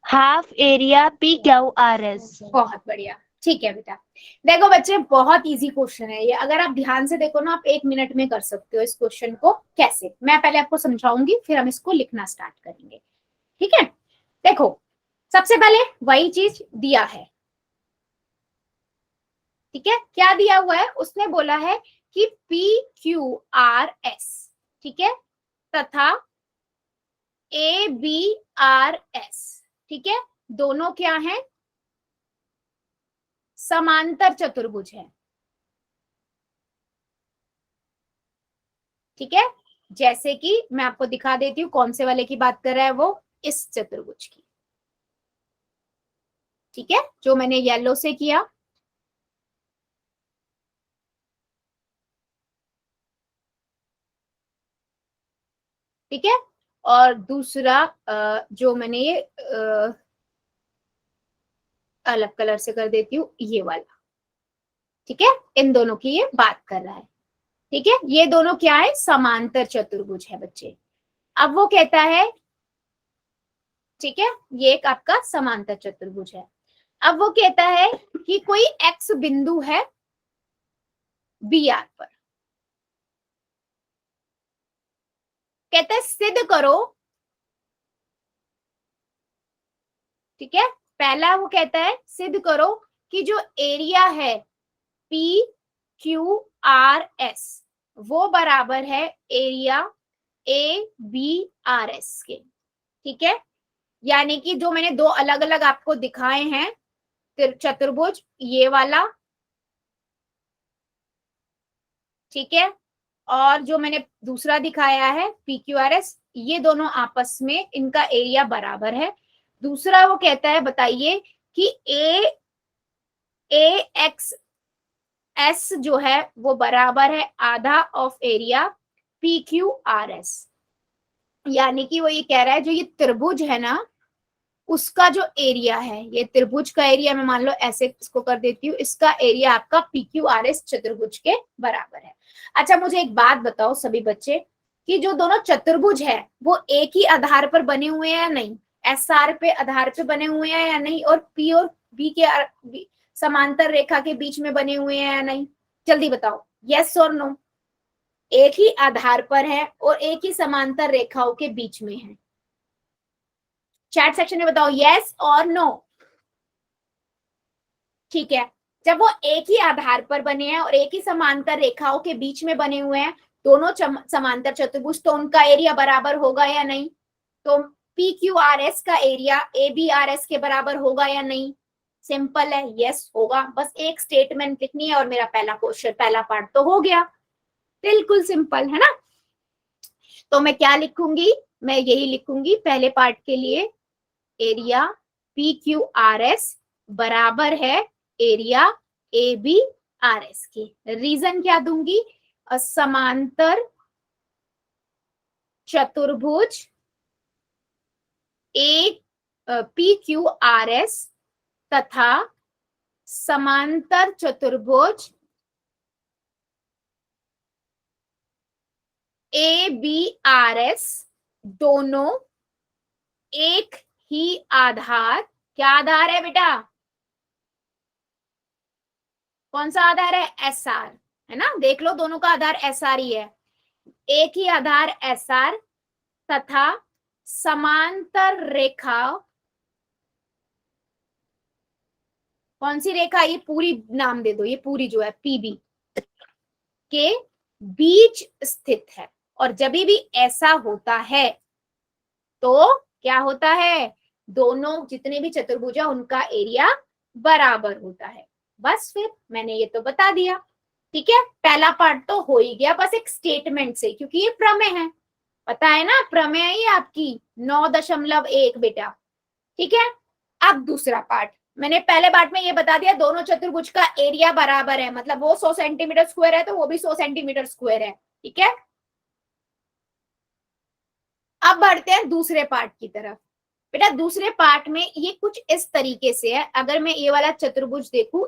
half area PQRS। बहुत बढ़िया, ठीक है बेटा। देखो बच्चे बहुत इजी क्वेश्चन है ये, अगर आप ध्यान से देखो ना आप 1 मिनट में कर सकते हो इस क्वेश्चन को। कैसे, मैं पहले आपको समझाऊंगी फिर हम इसको लिखना स्टार्ट करेंगे, ठीक है। देखो सबसे पहले वही चीज दिया है, ठीक है। क्या दिया हुआ है? उसने बोला है कि PQRS, ठीक है, तथा ABRS, ठीक है, दोनों क्या है? समांतर चतुर्भुज है, ठीक है। जैसे कि मैं आपको दिखा देती हूँ कौन से वाले की बात कर रहा है वो, इस चतुर्भुज की, ठीक है, जो मैंने येलो से किया। ठीक है, और दूसरा जो मैंने ये अलग कलर से कर देती हूँ, ये वाला, ठीक है। इन दोनों की ये बात कर रहा है, ठीक है। ये दोनों क्या है? समांतर चतुर्भुज है बच्चे। अब वो कहता है, ठीक है, ये एक आपका समांतर चतुर्भुज है। अब वो कहता है कि कोई एक्स बिंदु है BR पर, कहता है सिद्ध करो, ठीक है। पहला वो कहता है सिद्ध करो कि जो एरिया है PQRS वो बराबर है एरिया ABRS के। ठीक है, यानी कि जो मैंने दो अलग अलग आपको दिखाए हैं चतुर्भुज, ये वाला, ठीक है, और जो मैंने दूसरा दिखाया है PQRS, ये दोनों आपस में इनका एरिया बराबर है। दूसरा वो कहता है, बताइए कि AXS जो है वो बराबर है आधा ऑफ एरिया PQRS, यानी कि वो ये कह रहा है जो ये त्रिभुज है ना उसका जो एरिया है, ये त्रिभुज का एरिया मैं मान लो ऐसे इसको कर देती हूँ, इसका एरिया आपका PQRS चतुर्भुज के बराबर है। अच्छा मुझे एक बात बताओ सभी बच्चे कि जो दोनों चतुर्भुज है वो एक ही आधार पर बने हुए हैं या नहीं, SR पे आधार पे बने हुए हैं या नहीं, और P और B के समांतर रेखा के बीच में बने हुए हैं या नहीं, जल्दी बताओ, यस और नो। एक ही आधार पर है और एक ही समांतर रेखाओं के बीच में है। चैट सेक्शन में बताओ यस और नो। ठीक है, जब वो एक ही आधार पर बने हैं और एक ही समांतर रेखाओं के बीच में बने हुए हैं दोनों समांतर चतुर्भुज, तो उनका एरिया बराबर होगा या नहीं, तो PQRS का एरिया ABRS के बराबर होगा या नहीं, सिंपल है, यस होगा। बस एक स्टेटमेंट लिखनी है और मेरा पहला क्वेश्चन, पहला पार्ट तो हो गया, बिल्कुल सिंपल है ना। तो मैं क्या लिखूंगी, मैं यही लिखूंगी पहले पार्ट के लिए, एरिया PQRS बराबर है एरिया ABRS के। रीजन क्या दूंगी, समांतर चतुर्भुज PQRS तथा समांतर चतुर्भुज ABRS दोनों एक ही आधार, क्या आधार है बेटा, कौन सा आधार है, SR है ना, देख लो दोनों का आधार SR ही है, एक ही आधार SR तथा समांतर रेखा, कौन सी रेखा, ये पूरी नाम दे दो, ये पूरी जो है PB के बीच स्थित है। और जब भी ऐसा होता है तो क्या होता है, दोनों जितने भी चतुर्भुज है उनका एरिया बराबर होता है। बस फिर मैंने ये तो बता दिया, ठीक है, पहला पार्ट तो हो ही गया बस एक स्टेटमेंट से, क्योंकि ये प्रमेय है, पता है ना, प्रमेय है ये आपकी 9.1 बेटा, ठीक है। अब दूसरा पार्ट, मैंने पहले पार्ट में ये बता दिया दोनों चतुर्भुज का एरिया बराबर है, मतलब वो 100 सेंटीमीटर स्क्वायर है तो वो भी 100 सेंटीमीटर स्क्वायर है, ठीक है। अब बढ़ते हैं दूसरे पार्ट की तरफ। बेटा दूसरे पार्ट में ये कुछ इस तरीके से है, अगर मैं ये वाला चतुर्भुज देखूं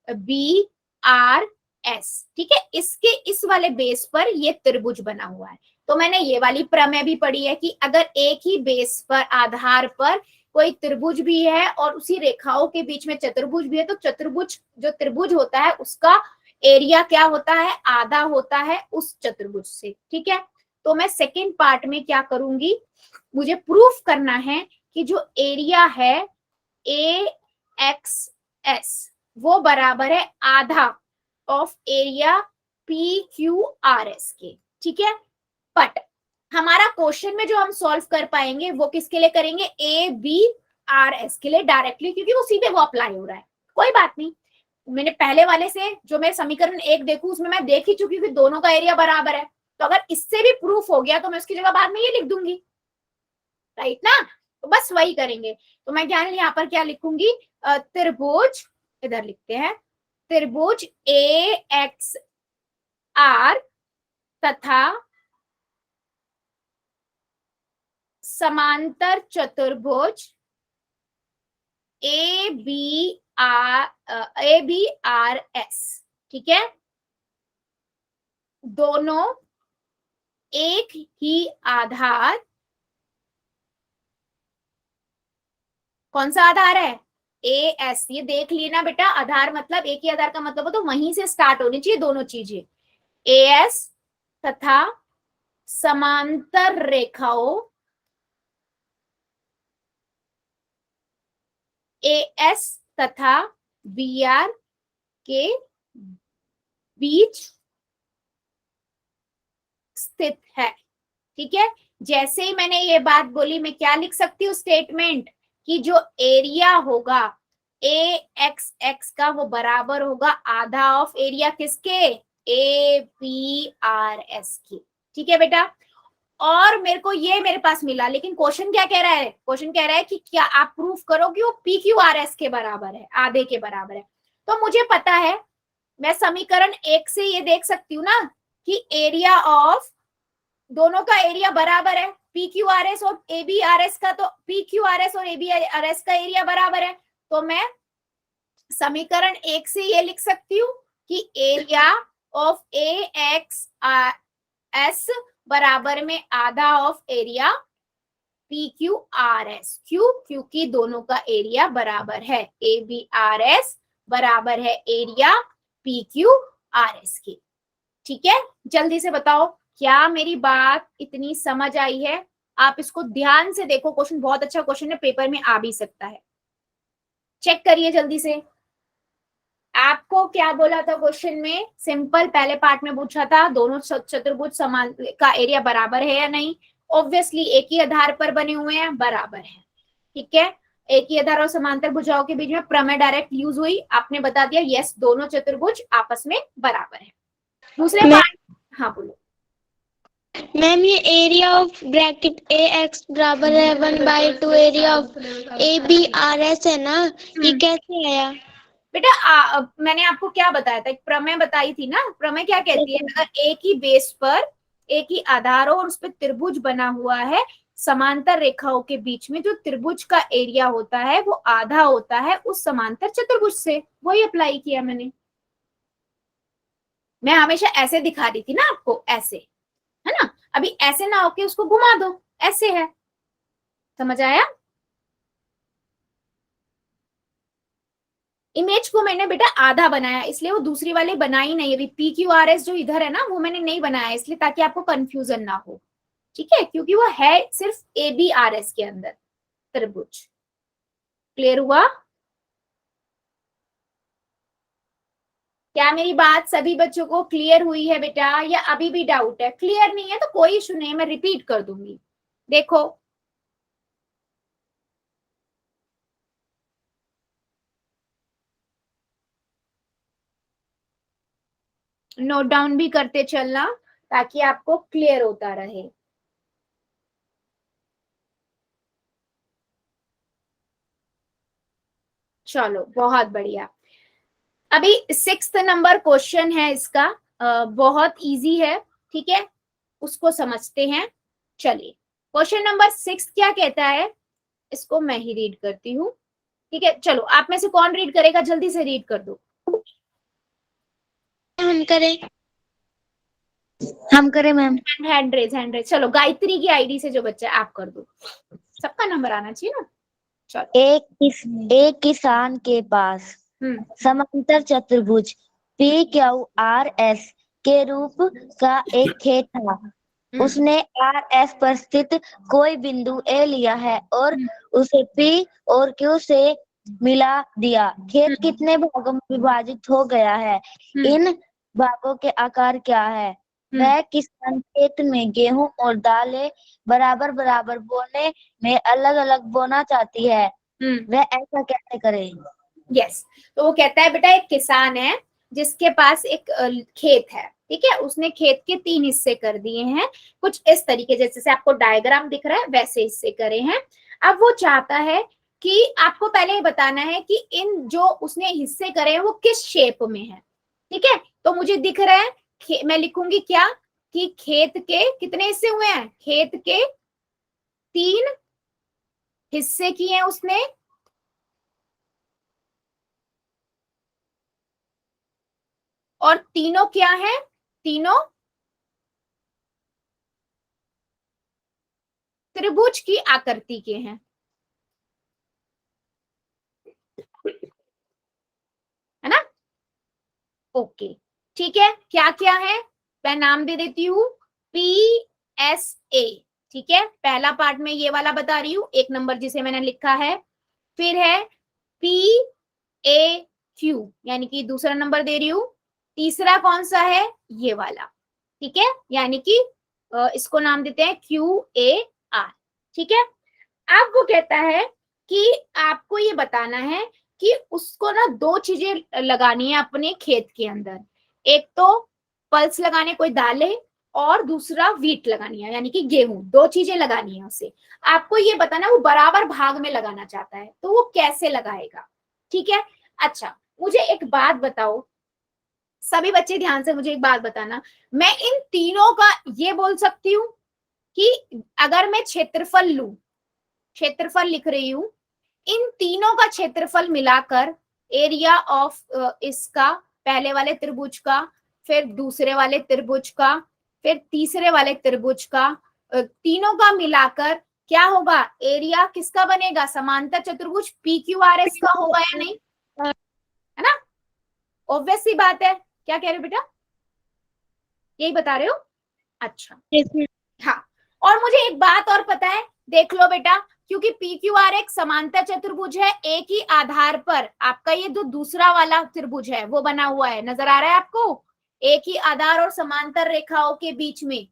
ABRS, ठीक है, इसके इस वाले बेस पर ये त्रिभुज बना हुआ है, तो मैंने ये वाली प्रमेय भी पढ़ी है कि अगर एक ही बेस पर आधार पर कोई त्रिभुज भी है और उसी रेखाओं के बीच में चतुर्भुज भी है, तो चतुर्भुज जो त्रिभुज होता है उसका एरिया क्या होता है, आधा होता है उस चतुर्भुज से, ठीक है। तो मैं सेकेंड पार्ट में क्या करूंगी, मुझे प्रूफ करना है कि जो एरिया है AXS वो बराबर है आधा ऑफ एरिया PQRS के, ठीक है। बट हमारा क्वेश्चन में जो हम सॉल्व कर पाएंगे वो किसके लिए करेंगे, ABRS के लिए डायरेक्टली, क्योंकि वो सीधे वो अप्लाई हो रहा है, कोई बात नहीं। मैंने पहले वाले से जो मैं समीकरण 1 देखूं उसमें मैं देख ही चुकी हूँ कि दोनों का एरिया बराबर है, तो अगर इससे भी प्रूफ हो गया तो मैं उसकी जगह बाद में ये लिख दूंगी, राइट ना, तो बस वही करेंगे। तो मैं क्या यहाँ पर क्या लिखूंगी, त्रिभुज, इधर लिखते हैं त्रिभुज AXR तथा समांतर चतुर्भुज ABRS, ठीक है, दोनों एक ही आधार, कौन सा आधार है, AS, ये देख लेना बेटा, आधार मतलब एक ही आधार का मतलब हो तो वहीं से स्टार्ट होनी चाहिए दोनों चीजें, AS तथा समांतर रेखाओं AS तथा BR के बीच स्थित है। ठीक है, जैसे ही मैंने ये बात बोली, मैं क्या लिख सकती हूँ स्टेटमेंट, कि जो एरिया होगा ए एक्स एक्स का, वो बराबर होगा आधा ऑफ एरिया किसके, ए पी आर एस की। ठीक है बेटा, और मेरे को ये मेरे पास मिला, लेकिन क्वेश्चन क्या कह रहा है, क्वेश्चन कह रहा है कि क्या आप प्रूफ करो कि वो पी क्यू आर एस के बराबर है, आधे के बराबर है। तो मुझे पता है, मैं समीकरण 1 से ये देख सकती हूँ ना कि एरिया ऑफ दोनों का एरिया बराबर है, पी क्यू आर एस और ए बी आर एस का, तो पी क्यू आर एस और ए बी आर एस का एरिया बराबर है। तो मैं समीकरण 1 से ये लिख सकती हूँ कि area of A x S बराबर में आधा of area P Q R S. क्यों? क्योंकि दोनों का एरिया बराबर है, ए बी आर एस बराबर है area P Q R S की। ठीक है, जल्दी से बताओ, क्या मेरी बात इतनी समझ आई है? आप इसको ध्यान से देखो, क्वेश्चन बहुत अच्छा क्वेश्चन है, पेपर में आ भी सकता है। चेक करिए जल्दी से। आपको क्या बोला था क्वेश्चन में? सिंपल, पहले पार्ट में पूछा था दोनों चतुर्भुज समान का एरिया बराबर है या नहीं। ऑब्वियसली एक ही आधार पर बने हुए हैं, बराबर है। ठीक है, एक ही आधार और समांतर भुजाओं के बीच में प्रमेय डायरेक्ट यूज हुई, आपने बता दिया यस, दोनों चतुर्भुज आपस में बराबर है। दूसरे पार्ट, हाँ बोलो मैम, ये area of bracket A X बराबर है 1/2 area of A B R S है ना, ये कैसे आया? बेटा मैंने आपको क्या बताया था, एक प्रमेय बताई थी ना। प्रमेय क्या कहती है, अगर एक ही बेस पर एक ही आधार हो और उस पर त्रिभुज बना हुआ है, समांतर रेखाओं के बीच में जो त्रिभुज का एरिया होता है वो आधा होता है उस समांतर चतुर्भुज से। वही अप्लाई किया मैंने। मैं हमेशा ऐसे दिखा रही थी ना आपको, ऐसे, है ना। अभी ऐसे ना होके उसको घुमा दो, ऐसे है, समझ आया? इमेज को मैंने बेटा आधा बनाया, इसलिए वो दूसरी वाली बनाई नहीं। अभी पी क्यू आर एस जो इधर है ना, वो मैंने नहीं बनाया, इसलिए ताकि आपको कंफ्यूजन ना हो। ठीक है, क्योंकि वो है सिर्फ ए बी आर एस के अंदर त्रिभुज। क्लियर हुआ? क्या मेरी बात सभी बच्चों को क्लियर हुई है बेटा, या अभी भी डाउट है? क्लियर नहीं है तो कोई इशू नहीं, मैं रिपीट कर दूंगी। देखो, नोट डाउन भी करते चलना ताकि आपको क्लियर होता रहे। चलो, बहुत बढ़िया। अभी 6th नंबर क्वेश्चन है इसका, बहुत इजी है। ठीक है, उसको समझते हैं। चलिए, क्वेश्चन नंबर 6 क्या कहता है, इसको मैं ही रीड करती हूँ। ठीक है, चलो आप में से कौन रीड करेगा, जल्दी से रीड कर दो। हम करें? मैम। Hand raise. चलो, गायत्री की आईडी से जो बच्चा है आप कर दो, सबका नंबर आना चाहिए ना। चलो, एक किसान के पास समांतर चतुर्भुज पी क्यू आर एस के रूप का एक खेत था। उसने आर एस पर स्थित कोई बिंदु ए लिया है और उसे पी और क्यू से मिला दिया। खेत कितने भागों में विभाजित हो गया है? इन भागों के आकार क्या है? वह किसान खेत में गेहूं और दालें बराबर बराबर बोने में अलग अलग बोना चाहती है, वह ऐसा कैसे करे? यस, तो वो कहता है बेटा, एक किसान है जिसके पास एक खेत है। ठीक है, उसने खेत के 3 हिस्से कर दिए हैं, कुछ इस तरीके, जैसे आपको डायग्राम दिख रहा है वैसे हिस्से करे हैं। अब वो चाहता है कि आपको पहले ही बताना है कि इन जो उसने हिस्से करे हैं वो किस शेप में है। ठीक है, तो मुझे दिख रहा है, मैं लिखूंगी क्या, कि खेत के कितने हिस्से हुए हैं, खेत के 3 हिस्से किए हैं उसने, और तीनों क्या है, तीनों त्रिभुज की आकृति के हैं, है ना। ओके, ठीक है, क्या क्या है, मैं नाम दे देती हूँ, पी एस ए। ठीक है, पहला पार्ट में ये वाला बता रही हूँ, 1 नंबर जिसे मैंने लिखा है। फिर है पी ए क्यू, यानी कि दूसरा नंबर दे रही हूँ तीसरा कौन सा है, ये वाला, ठीक है, यानी कि इसको नाम देते हैं QAR, ठीक है। अब वो कहता है कि आपको ये बताना है कि उसको ना दो चीजें लगानी है अपने खेत के अंदर, एक तो पल्स लगाने कोई दालें और दूसरा वीट लगानी है यानी कि गेहूं, दो चीजें लगानी है उसे। आपको ये बताना वो बराबर भाग में लगाना चाहता है तो वो कैसे लगाएगा, ठीक है। अच्छा मुझे एक बात बताओ, सभी बच्चे ध्यान से मुझे एक बात बताना, मैं इन तीनों का ये बोल सकती हूँ कि अगर मैं क्षेत्रफल लूं, क्षेत्रफल लिख रही हूं, इन तीनों का क्षेत्रफल मिलाकर एरिया ऑफ इसका, पहले वाले त्रिभुज का, फिर दूसरे वाले त्रिभुज का, फिर तीसरे वाले त्रिभुज का, तीनों का मिलाकर क्या होगा, एरिया किसका बनेगा, समांतर चतुर्भुज PQRS का होगा या नहीं, है ना, ऑब्वियस सी बात है। क्या कह रहे हो बेटा, यही बता रहे हो, अच्छा हाँ। और मुझे एक बात और पता है, देख लो बेटा, क्योंकि PQR एक समांतर चतुर्भुज है, एक ही आधार पर आपका ये जो दूसरा वाला त्रिभुज है वो बना हुआ है, नजर आ रहा है आपको, एक ही आधार और समांतर रेखाओं के बीच में,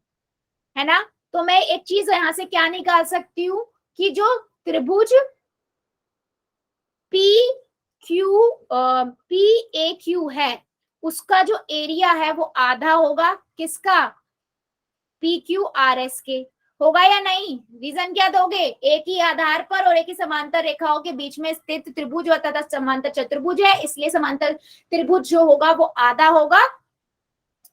है ना। तो मैं एक चीज यहां से क्या निकाल सकती हूँ कि जो त्रिभुज PAQ है उसका जो एरिया है वो आधा होगा किसका, PQRS के, होगा या नहीं, रीजन क्या दोगे, एक ही आधार पर और एक ही समांतर रेखाओं के बीच में स्थित त्रिभुज तथा समांतर चतुर्भुज है, इसलिए समांतर त्रिभुज जो होगा वो आधा होगा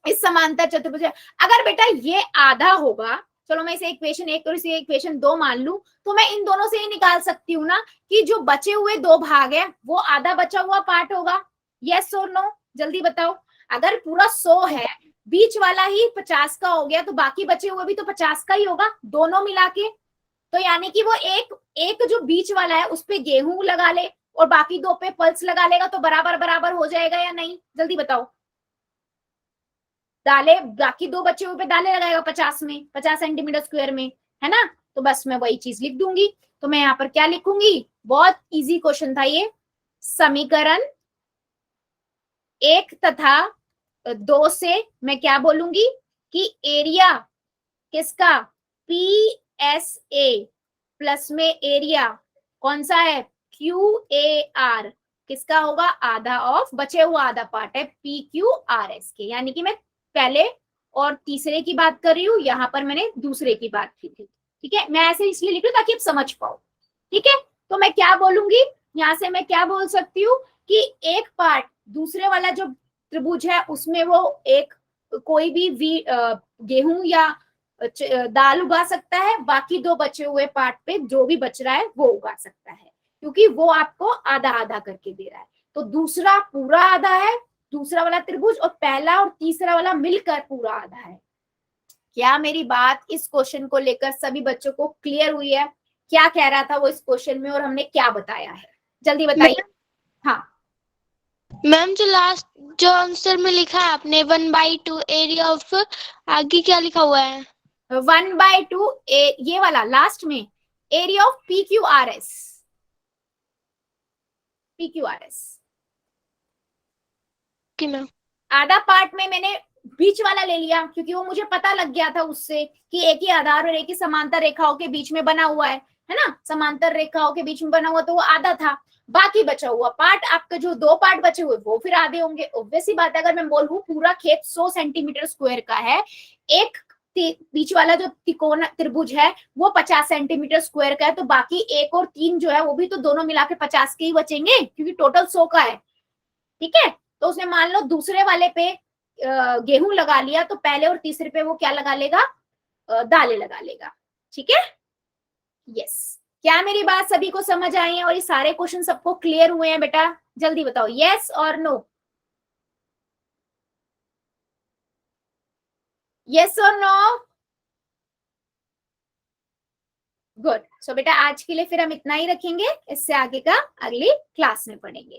इस समांतर चतुर्भुज। अगर बेटा ये आधा होगा, चलो मैं इसे इक्वेशन 1 और इसे इक्वेशन 2 मान लूं, तो मैं इन दोनों से ही निकाल सकती हूँ ना कि जो बचे हुए दो भाग है वो आधा बचा हुआ पार्ट होगा, यस और नो, जल्दी बताओ। अगर पूरा 100 है, बीच वाला ही 50 का हो गया, तो बाकी बचे हुए भी तो 50 का ही होगा दोनों मिला के, तो यानी कि वो एक जो बीच वाला है उस पे गेहूं लगा ले और बाकी दो पे पल्स लगा लेगा तो बराबर बराबर हो जाएगा या नहीं, जल्दी बताओ। दाले, बाकी दो बचे हुए पे दाले लगाएगा 50 में, 50 सेंटीमीटर स्क्वायर में, है ना, तो बस मैं वही चीज लिख दूंगी। तो मैं यहाँ पर क्या लिखूंगी, बहुत इजी क्वेश्चन था ये, समीकरण 1 तथा 2 से मैं क्या बोलूंगी कि एरिया किसका, PSA प्लस में एरिया कौन सा है, QAR किसका होगा, आधा ऑफ बचे हुआ आधा पार्ट है PQRS के, यानी कि मैं पहले और तीसरे की बात कर रही हूँ, यहाँ पर मैंने दूसरे की बात की थी, ठीक है। मैं ऐसे इसलिए लिख रही हूँ ताकि आप समझ पाओ, ठीक है। तो मैं क्या बोलूंगी, यहाँ से मैं क्या बोल सकती हूँ कि एक पार्ट दूसरे वाला जो त्रिभुज है उसमें वो एक कोई भी गेहूं या दाल उगा सकता है, बाकी दो बचे हुए पार्ट पे जो भी बच रहा है वो उगा सकता है, क्योंकि वो आपको आधा आधा करके दे रहा है। तो दूसरा पूरा आधा है, दूसरा वाला त्रिभुज, और पहला और तीसरा वाला मिलकर पूरा आधा है। क्या मेरी बात इस क्वेश्चन को लेकर सभी बच्चों को क्लियर हुई है, क्या कह रहा था वो इस क्वेश्चन में और हमने क्या बताया है, जल्दी बताइए। हाँ मैम, जो लास्ट जो आंसर में लिखा है आपने 1/2 एरिया ऑफ, आगे क्या लिखा हुआ है, 1/2 ये वाला लास्ट में एरिया ऑफ PQRS, मैम आधा पार्ट में मैंने बीच वाला ले लिया क्योंकि वो मुझे पता लग गया था उससे कि एक ही आधार और एक ही समांतर रेखाओं के बीच में बना हुआ है ना, समांतर रेखाओं के बीच में बना हुआ, तो वो आधा था। बाकी बचा हुआ पार्ट आपके जो दो पार्ट बचे हुए वो फिर आधे होंगे, ऑब्वियस सी बात है। अगर मैं बोलूं पूरा खेत 100 सेंटीमीटर स्क्वायर का है, एक बीच वाला जो त्रिकोण त्रिभुज है वो 50 सेंटीमीटर स्क्वायर का है, तो बाकी 1 और 3 जो है वो भी तो दोनों मिला के 50 के ही बचेंगे क्योंकि टोटल 100 का है, ठीक है। तो उसने मान लो दूसरे वाले पे गेहूं लगा लिया, तो पहले और तीसरे पे वो क्या लगा लेगा, दालें लगा लेगा, ठीक है। यस, क्या मेरी बात सभी को समझ आई है और ये सारे क्वेश्चन सबको क्लियर हुए हैं बेटा, जल्दी बताओ यस और नो, यस और नो, गुड। सो बेटा आज के लिए फिर हम इतना ही रखेंगे, इससे आगे का अगली क्लास में पढ़ेंगे।